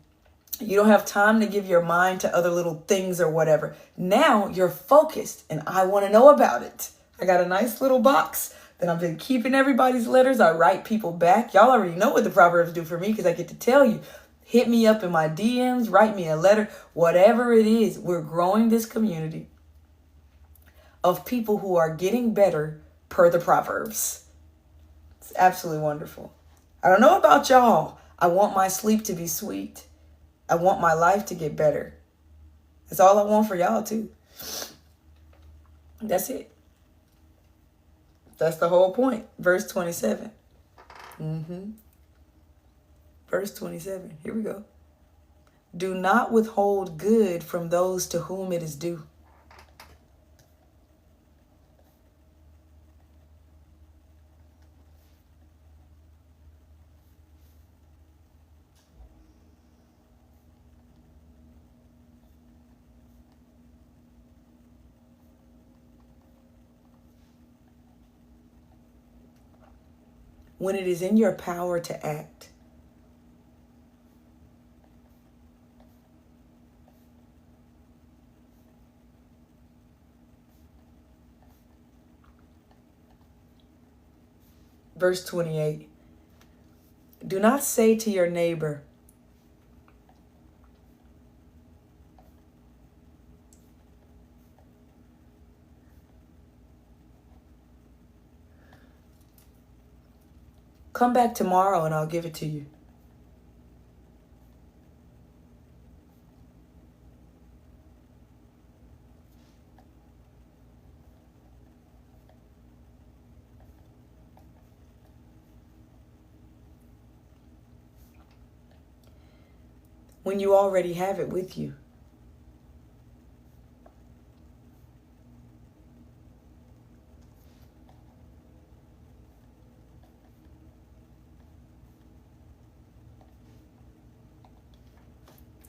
don't have time to give your mind to other little things or whatever. Now you're focused and I want to know about it. I got a nice little box that I've been keeping everybody's letters. I write people back. Y'all already know what the Proverbs do for me because I get to tell you. Hit me up in my DMs, write me a letter, whatever it is. We're growing this community of people who are getting better per the Proverbs. It's absolutely wonderful. I don't know about y'all. I want my sleep to be sweet. I want my life to get better. That's all I want for y'all too. That's it. That's the whole point. Verse 27. Verse 27. Here we go. Do not withhold good from those to whom it is due. When it is in your power to act. Verse 28. Do not say to your neighbor, come back tomorrow and I'll give it to you. When you already have it with you.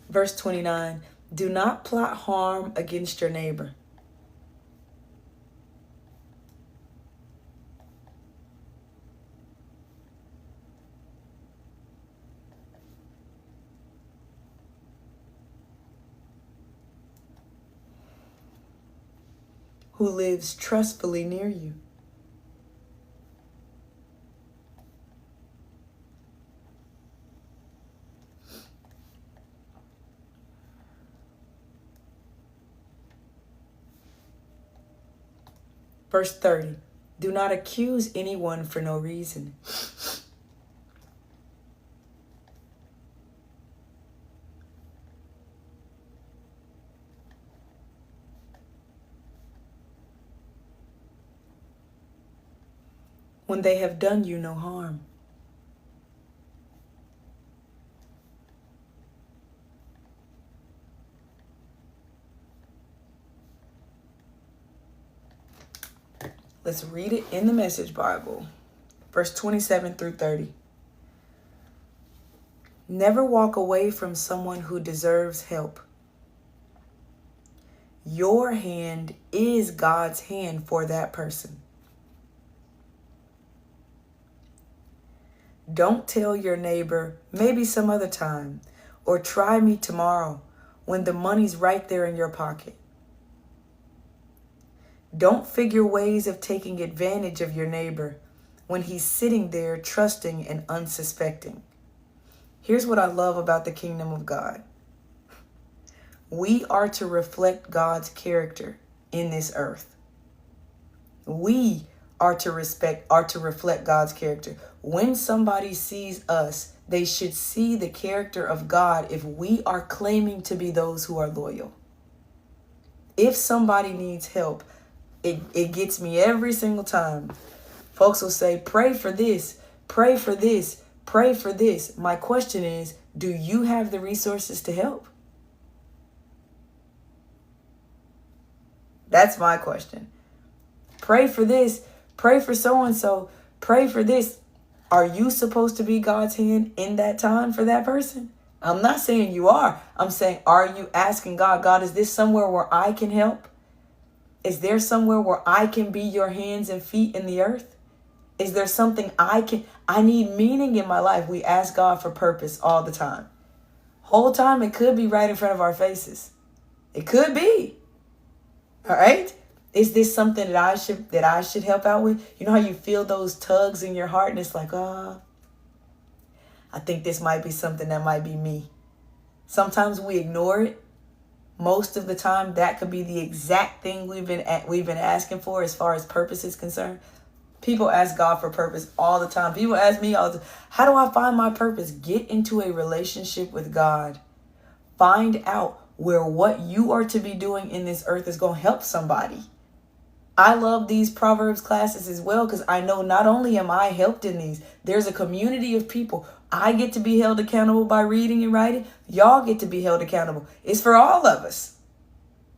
Verse 29, do not plot harm against your neighbor. Who lives trustfully near you. Verse 30. Do not accuse anyone for no reason. When they have done you no harm. Let's read it in the Message Bible. Verse 27 through 30. Never walk away from someone who deserves help. Your hand is God's hand for that person. Don't tell your neighbor, maybe some other time, or try me tomorrow, when the money's right there in your pocket. Don't figure ways of taking advantage of your neighbor when he's sitting there trusting and unsuspecting. Here's what I love about the kingdom of God. We are to reflect God's character in this earth. We are to reflect God's character. When somebody sees us, they should see the character of God if we are claiming to be those who are loyal. If somebody needs help, it gets me every single time. Folks will say, pray for this, pray for this, pray for this. My question is, do you have the resources to help? That's my question. Pray for this, pray for so-and-so, pray for this. Are you supposed to be God's hand in that time for that person? I'm not saying you are. I'm saying, are you asking God, God, is this somewhere where I can help? Is there somewhere where I can be your hands and feet in the earth? Is there something I need meaning in my life? We ask God for purpose all the time. Whole time it could be right in front of our faces. It could be. All right? Is this something that I should help out with? You know how you feel those tugs in your heart and it's like, I think this might be something that might be me. Sometimes we ignore it. Most of the time, that could be the exact thing we've been asking for as far as purpose is concerned. People ask God for purpose all the time. People ask me all the time, how do I find my purpose? Get into a relationship with God. Find out where what you are to be doing in this earth is going to help somebody. I love these Proverbs classes as well because I know not only am I helped in these, there's a community of people. I get to be held accountable by reading and writing. Y'all get to be held accountable. It's for all of us.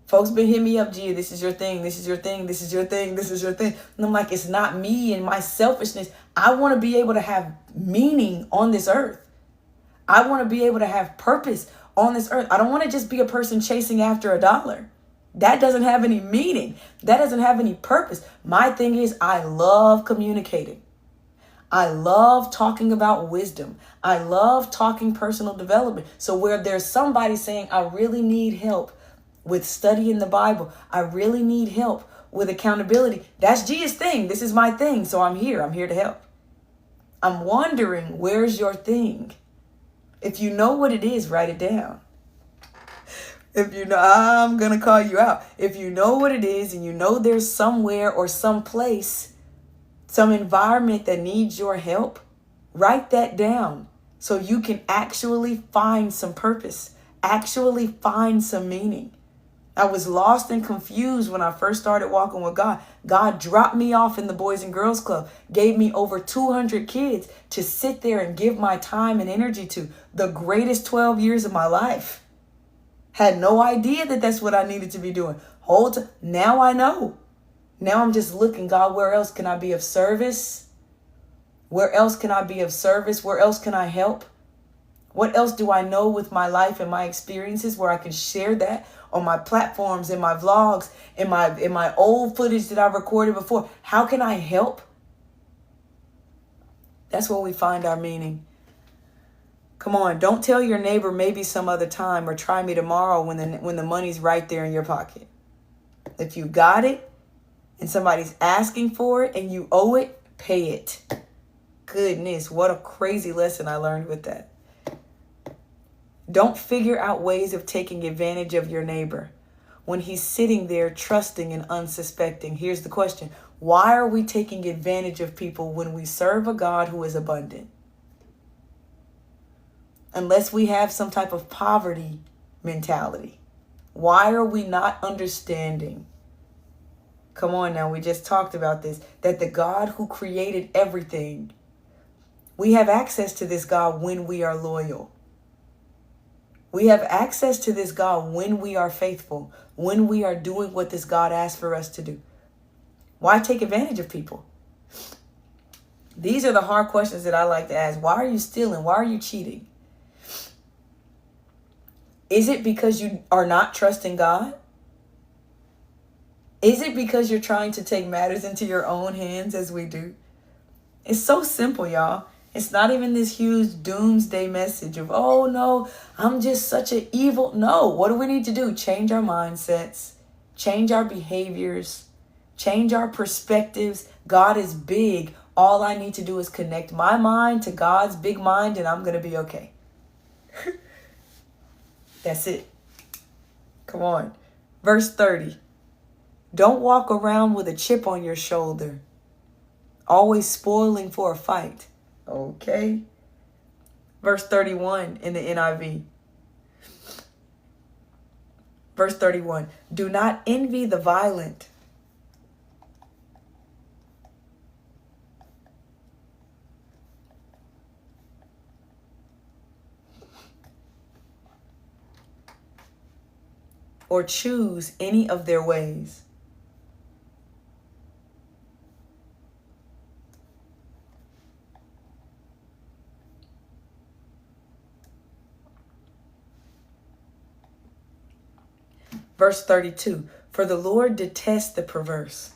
Folks been hitting me up, Gia, this is your thing, this is your thing, this is your thing, this is your thing. And I'm like, it's not me and my selfishness. I want to be able to have meaning on this earth. I want to be able to have purpose on this earth. I don't want to just be a person chasing after a dollar. That doesn't have any meaning. That doesn't have any purpose. My thing is, I love communicating. I love talking about wisdom. I love talking personal development. So where there's somebody saying, I really need help with studying the Bible, I really need help with accountability, that's Gia's thing. This is my thing. So I'm here to help. I'm wondering, where's your thing? If you know what it is, write it down. If you know, I'm going to call you out. If you know what it is and you know there's somewhere or some place, some environment that needs your help, write that down so you can actually find some purpose, actually find some meaning. I was lost and confused when I first started walking with God. God dropped me off in the Boys and Girls Club, gave me over 200 kids to sit there and give my time and energy to. The greatest 12 years of my life. Had no idea that that's what I needed to be doing. Now I know. Now I'm just looking, God, where else can I be of service? Where else can I be of service? Where else can I help? What else do I know with my life and my experiences where I can share that on my platforms, in my vlogs, in my old footage that I've recorded before? How can I help? That's where we find our meaning. Come on, don't tell your neighbor maybe some other time or try me tomorrow when the money's right there in your pocket. If you got it and somebody's asking for it and you owe it, pay it. Goodness, what a crazy lesson I learned with that. Don't figure out ways of taking advantage of your neighbor when he's sitting there trusting and unsuspecting. Here's the question. Why are we taking advantage of people when we serve a God who is abundant? Unless we have some type of poverty mentality. Why are we not understanding? Come on now, we just talked about this. That the God who created everything, we have access to this God when we are loyal. We have access to this God when we are faithful, when we are doing what this God asks for us to do. Why take advantage of people? These are the hard questions that I like to ask. Why are you stealing? Why are you cheating? Is it because you are not trusting God? Is it because you're trying to take matters into your own hands as we do? It's so simple, y'all. It's not even this huge doomsday message of, oh no, I'm just such an evil. No, what do we need to do? Change our mindsets, change our behaviors, change our perspectives. God is big. All I need to do is connect my mind to God's big mind and I'm going to be okay. That's it. Come on. Verse 30. Don't walk around with a chip on your shoulder, always spoiling for a fight. Okay. Verse 31 in the NIV. Verse 31. Do not envy the violent. Or choose any of their ways. Verse 32, for the Lord detests the perverse.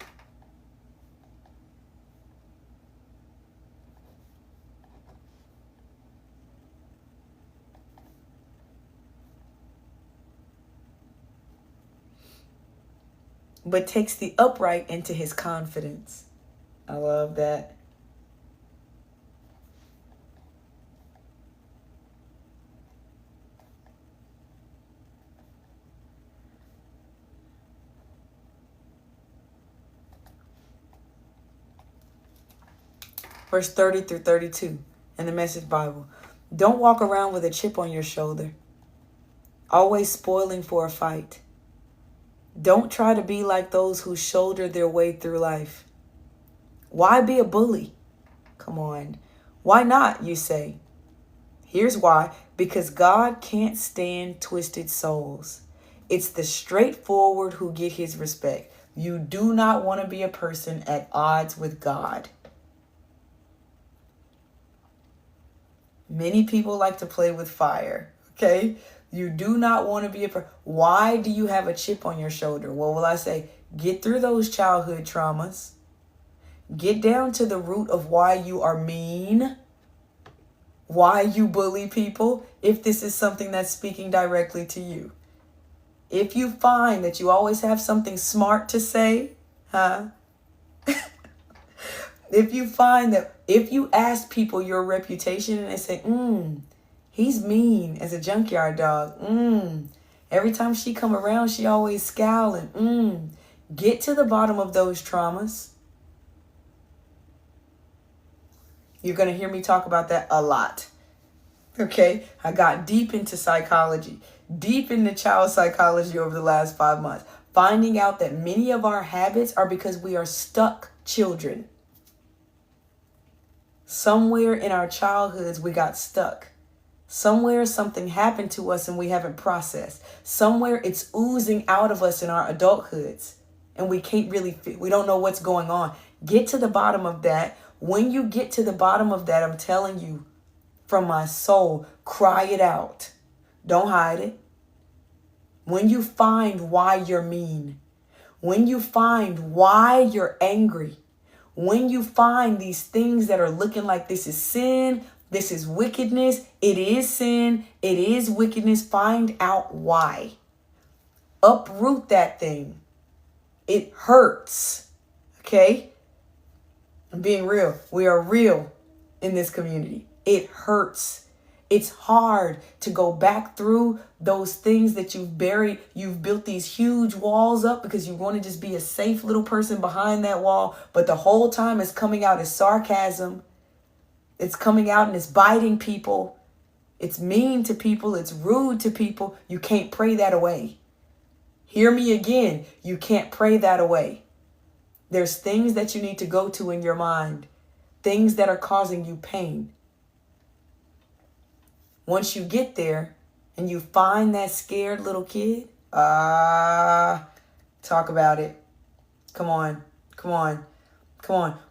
But takes the upright into his confidence. I love that. Verse 30 through 32 in the Message Bible. Don't walk around with a chip on your shoulder, always spoiling for a fight. Don't try to be like those who shoulder their way through life. Why be a bully? Come on. Why not, you say? Here's why. Because God can't stand twisted souls. It's the straightforward who get his respect. You do not want to be a person at odds with God. Many people like to play with fire, okay? You do not want to be a person. Why do you have a chip on your shoulder? What will I say? Get through those childhood traumas. Get down to the root of why you are mean, why you bully people, if this is something that's speaking directly to you. If you find that you always have something smart to say, if you find that if you ask people your reputation and they say, he's mean as a junkyard dog. Every time she come around, she always scowling. Get to the bottom of those traumas. You're going to hear me talk about that a lot. Okay? I got deep into psychology, deep into child psychology over the last 5 months, finding out that many of our habits are because we are stuck children. Somewhere in our childhoods, we got stuck. Somewhere something happened to us and we haven't processed. Somewhere it's oozing out of us in our adulthoods and we don't know what's going on. Get to the bottom of that. When you get to the bottom of that, I'm telling you from my soul, cry it out. Don't hide it. When you find why you're mean, when you find why you're angry, when you find these things that are looking like this is sin, this is wickedness, it is sin, it is wickedness, find out why. Uproot that thing. It hurts. Okay? I'm being real. We are real in this community. It hurts. It's hard to go back through those things that you've buried. You've built these huge walls up because you want to just be a safe little person behind that wall. But the whole time it's coming out as sarcasm. It's coming out and it's biting people. It's mean to people. It's rude to people. You can't pray that away. Hear me again. You can't pray that away. There's things that you need to go to in your mind. Things that are causing you pain. Once you get there and you find that scared little kid, talk about it. Come on.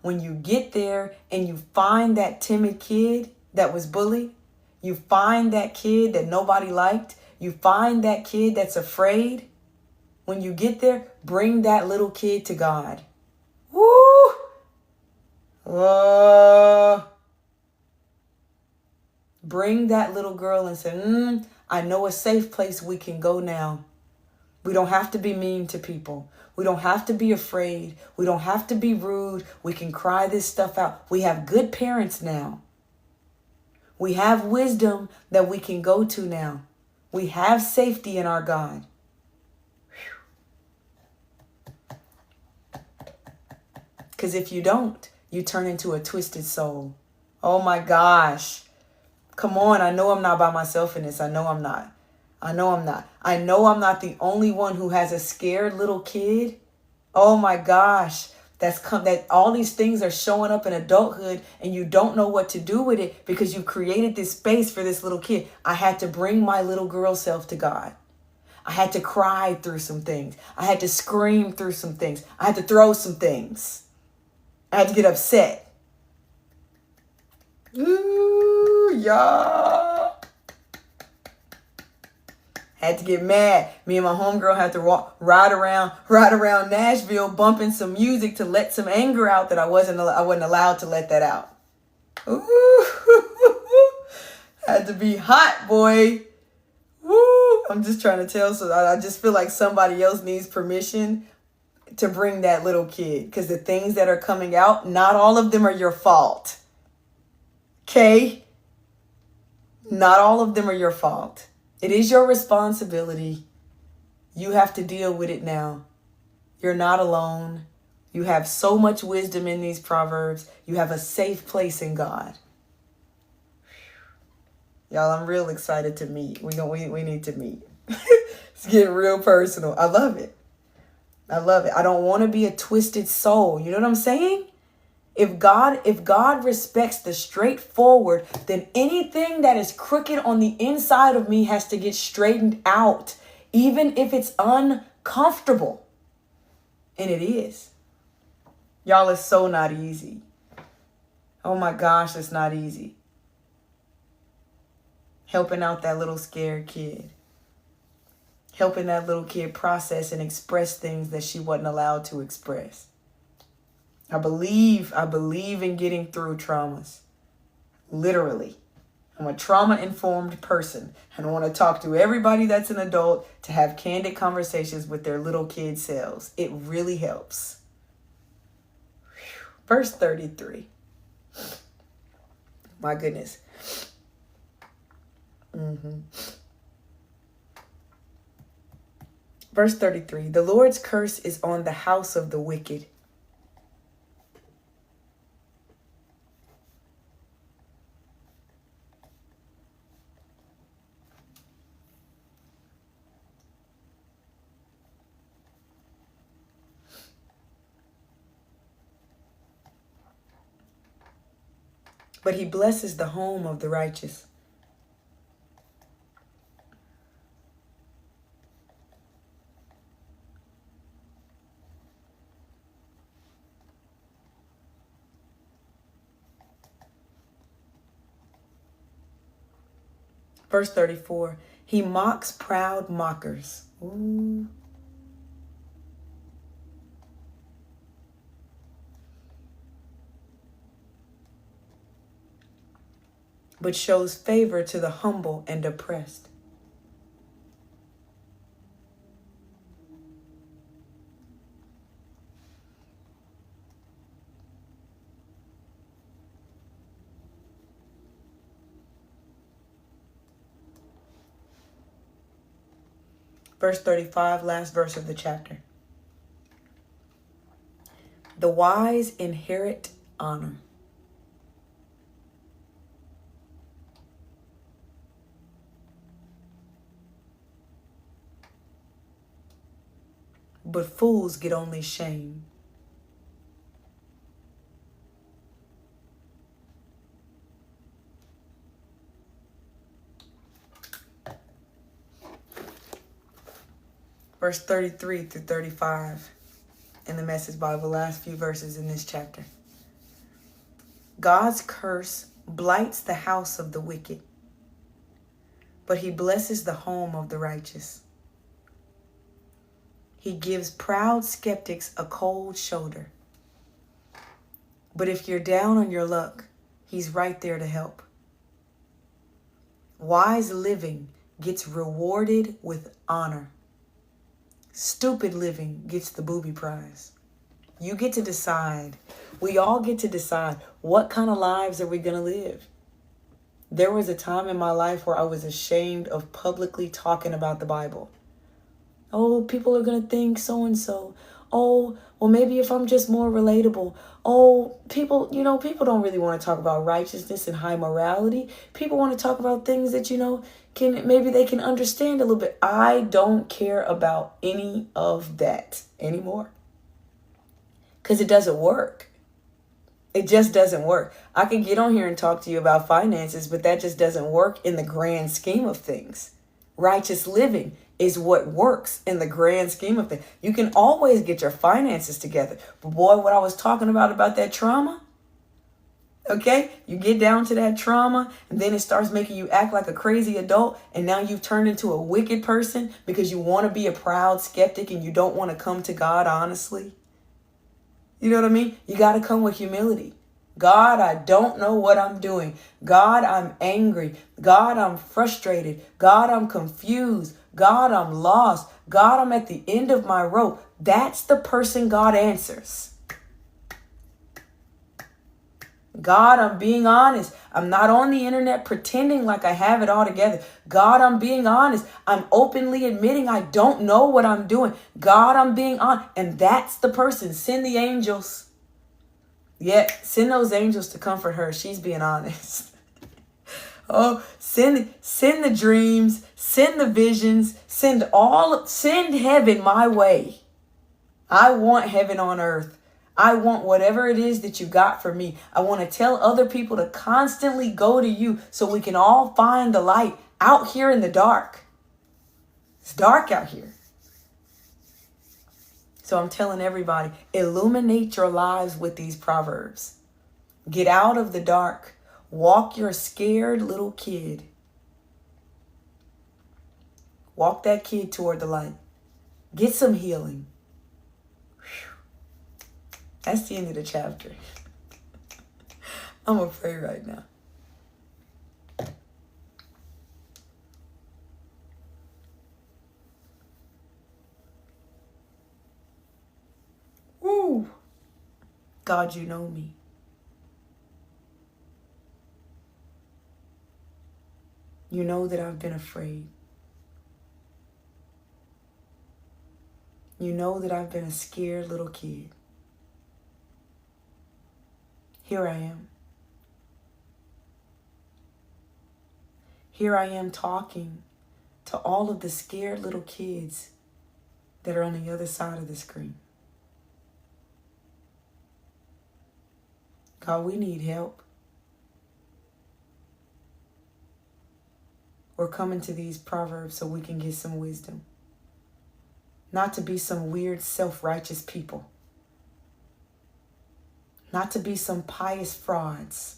When you get there and you find that timid kid that was bullied, you find that kid that nobody liked, you find that kid that's afraid, when you get there, bring that little kid to God. Woo! Bring that little girl and say, I know a safe place we can go now. We don't have to be mean to people. We don't have to be afraid. We don't have to be rude. We can cry this stuff out. We have good parents now. We have wisdom that we can go to now. We have safety in our God. Because if you don't, you turn into a twisted soul. Oh my gosh. Come on. I know I'm not by myself in this. I know I'm not. I know I'm not the only one who has a scared little kid. Oh my gosh. That all these things are showing up in adulthood and you don't know what to do with it because you created this space for this little kid. I had to bring my little girl self to God. I had to cry through some things. I had to scream through some things. I had to throw some things. I had to get upset. Ooh, y'all. Had to get mad. Me and my homegirl had to ride around Nashville, bumping some music to let some anger out that I wasn't allowed to let that out. Ooh, had to be hot, boy. Woo! I'm just trying to tell. So I just feel like somebody else needs permission to bring that little kid, because the things that are coming out, not all of them are your fault. Okay? Not all of them are your fault. It is your responsibility. You have to deal with it now. You're not alone. You have so much wisdom in these Proverbs. You have a safe place in God. Y'all, I'm real excited to meet. We need to meet. It's getting real personal. I love it. I don't want to be a twisted soul. You know what I'm saying? If God respects the straightforward, then anything that is crooked on the inside of me has to get straightened out, even if it's uncomfortable. And it is. Y'all, it's so not easy. Oh my gosh, it's not easy. Helping out that little scared kid. Helping that little kid process and express things that she wasn't allowed to express. I believe in getting through traumas. Literally. I'm a trauma-informed person. And I want to talk to everybody that's an adult to have candid conversations with their little kid selves. It really helps. Verse 33. My goodness. Verse 33. The Lord's curse is on the house of the wicked. But he blesses the home of the righteous. Verse 34, he mocks proud mockers. Ooh. But shows favor to the humble and oppressed. Verse 35, last verse of the chapter. The wise inherit honor, but fools get only shame. Verse 33 through 35 in the Message Bible, last few verses in this chapter. God's curse blights the house of the wicked, but he blesses the home of the righteous. He gives proud skeptics a cold shoulder, but if you're down on your luck, he's right there to help. Wise living gets rewarded with honor. Stupid living gets the booby prize. You get to decide. We all get to decide what kind of lives are we going to live. There was a time in my life where I was ashamed of publicly talking about the Bible. Oh, people are going to think so-and-so. Oh, well, maybe if I'm just more relatable. Oh, people don't really want to talk about righteousness and high morality. People want to talk about things that, maybe they can understand a little bit. I don't care about any of that anymore. Because it doesn't work. It just doesn't work. I can get on here and talk to you about finances, but that just doesn't work in the grand scheme of things. Righteous living is what works in the grand scheme of things. You can always get your finances together. But boy, what I was talking about that trauma, okay? You get down to that trauma, and then it starts making you act like a crazy adult, and now you've turned into a wicked person because you want to be a proud skeptic and you don't want to come to God honestly. You know what I mean? You got to come with humility. God, I don't know what I'm doing. God, I'm angry. God, I'm frustrated. God, I'm confused. God, I'm lost. God, I'm at the end of my rope. That's the person God answers. God, I'm being honest. I'm not on the internet pretending like I have it all together. God, I'm being honest. I'm openly admitting I don't know what I'm doing. God, I'm being honest. And that's the person. Send the angels. Yeah, send those angels to comfort her. She's being honest. Oh, send the dreams, send the visions, send heaven my way. I want heaven on earth. I want whatever it is that you got for me. I want to tell other people to constantly go to you so we can all find the light out here in the dark. It's dark out here. So I'm telling everybody, illuminate your lives with these proverbs. Get out of the dark. Walk your scared little kid. Walk that kid toward the light. Get some healing. That's the end of the chapter. I'm going to pray right now. Woo! God, you know me. You know that I've been afraid. You know that I've been a scared little kid. Here I am. Here I am talking to all of the scared little kids that are on the other side of the screen. God, we need help. We're coming to these proverbs so we can get some wisdom. Not to be some weird self-righteous people. Not to be some pious frauds,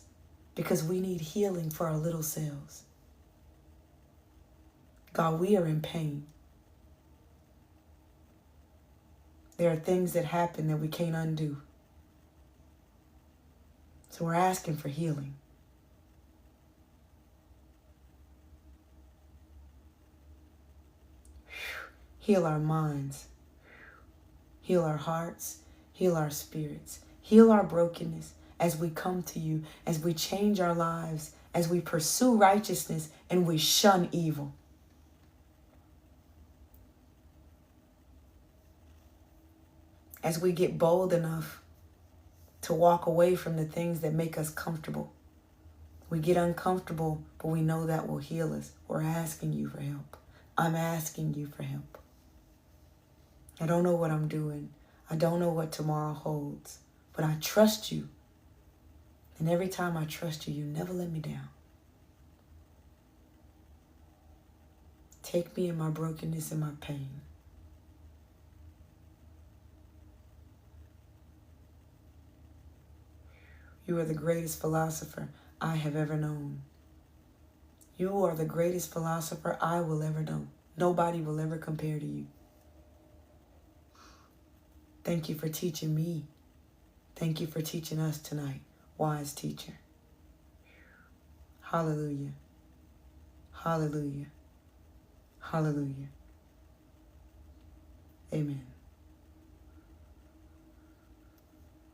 because we need healing for our little selves. God, we are in pain. There are things that happen that we can't undo. So we're asking for healing. Heal our minds. Heal our hearts. Heal our spirits. Heal our brokenness as we come to you, as we change our lives, as we pursue righteousness and we shun evil. as we get bold enough to walk away from the things that make us comfortable. We get uncomfortable, but we know that will heal us. We're asking you for help. I'm asking you for help. I don't know what I'm doing. I don't know what tomorrow holds, but I trust you. And every time I trust you, you never let me down. Take me in my brokenness and my pain. You are the greatest philosopher I have ever known. You are the greatest philosopher I will ever know. Nobody will ever compare to you. Thank you for teaching me. Thank you for teaching us tonight, wise teacher. Hallelujah. Hallelujah. Hallelujah. Amen.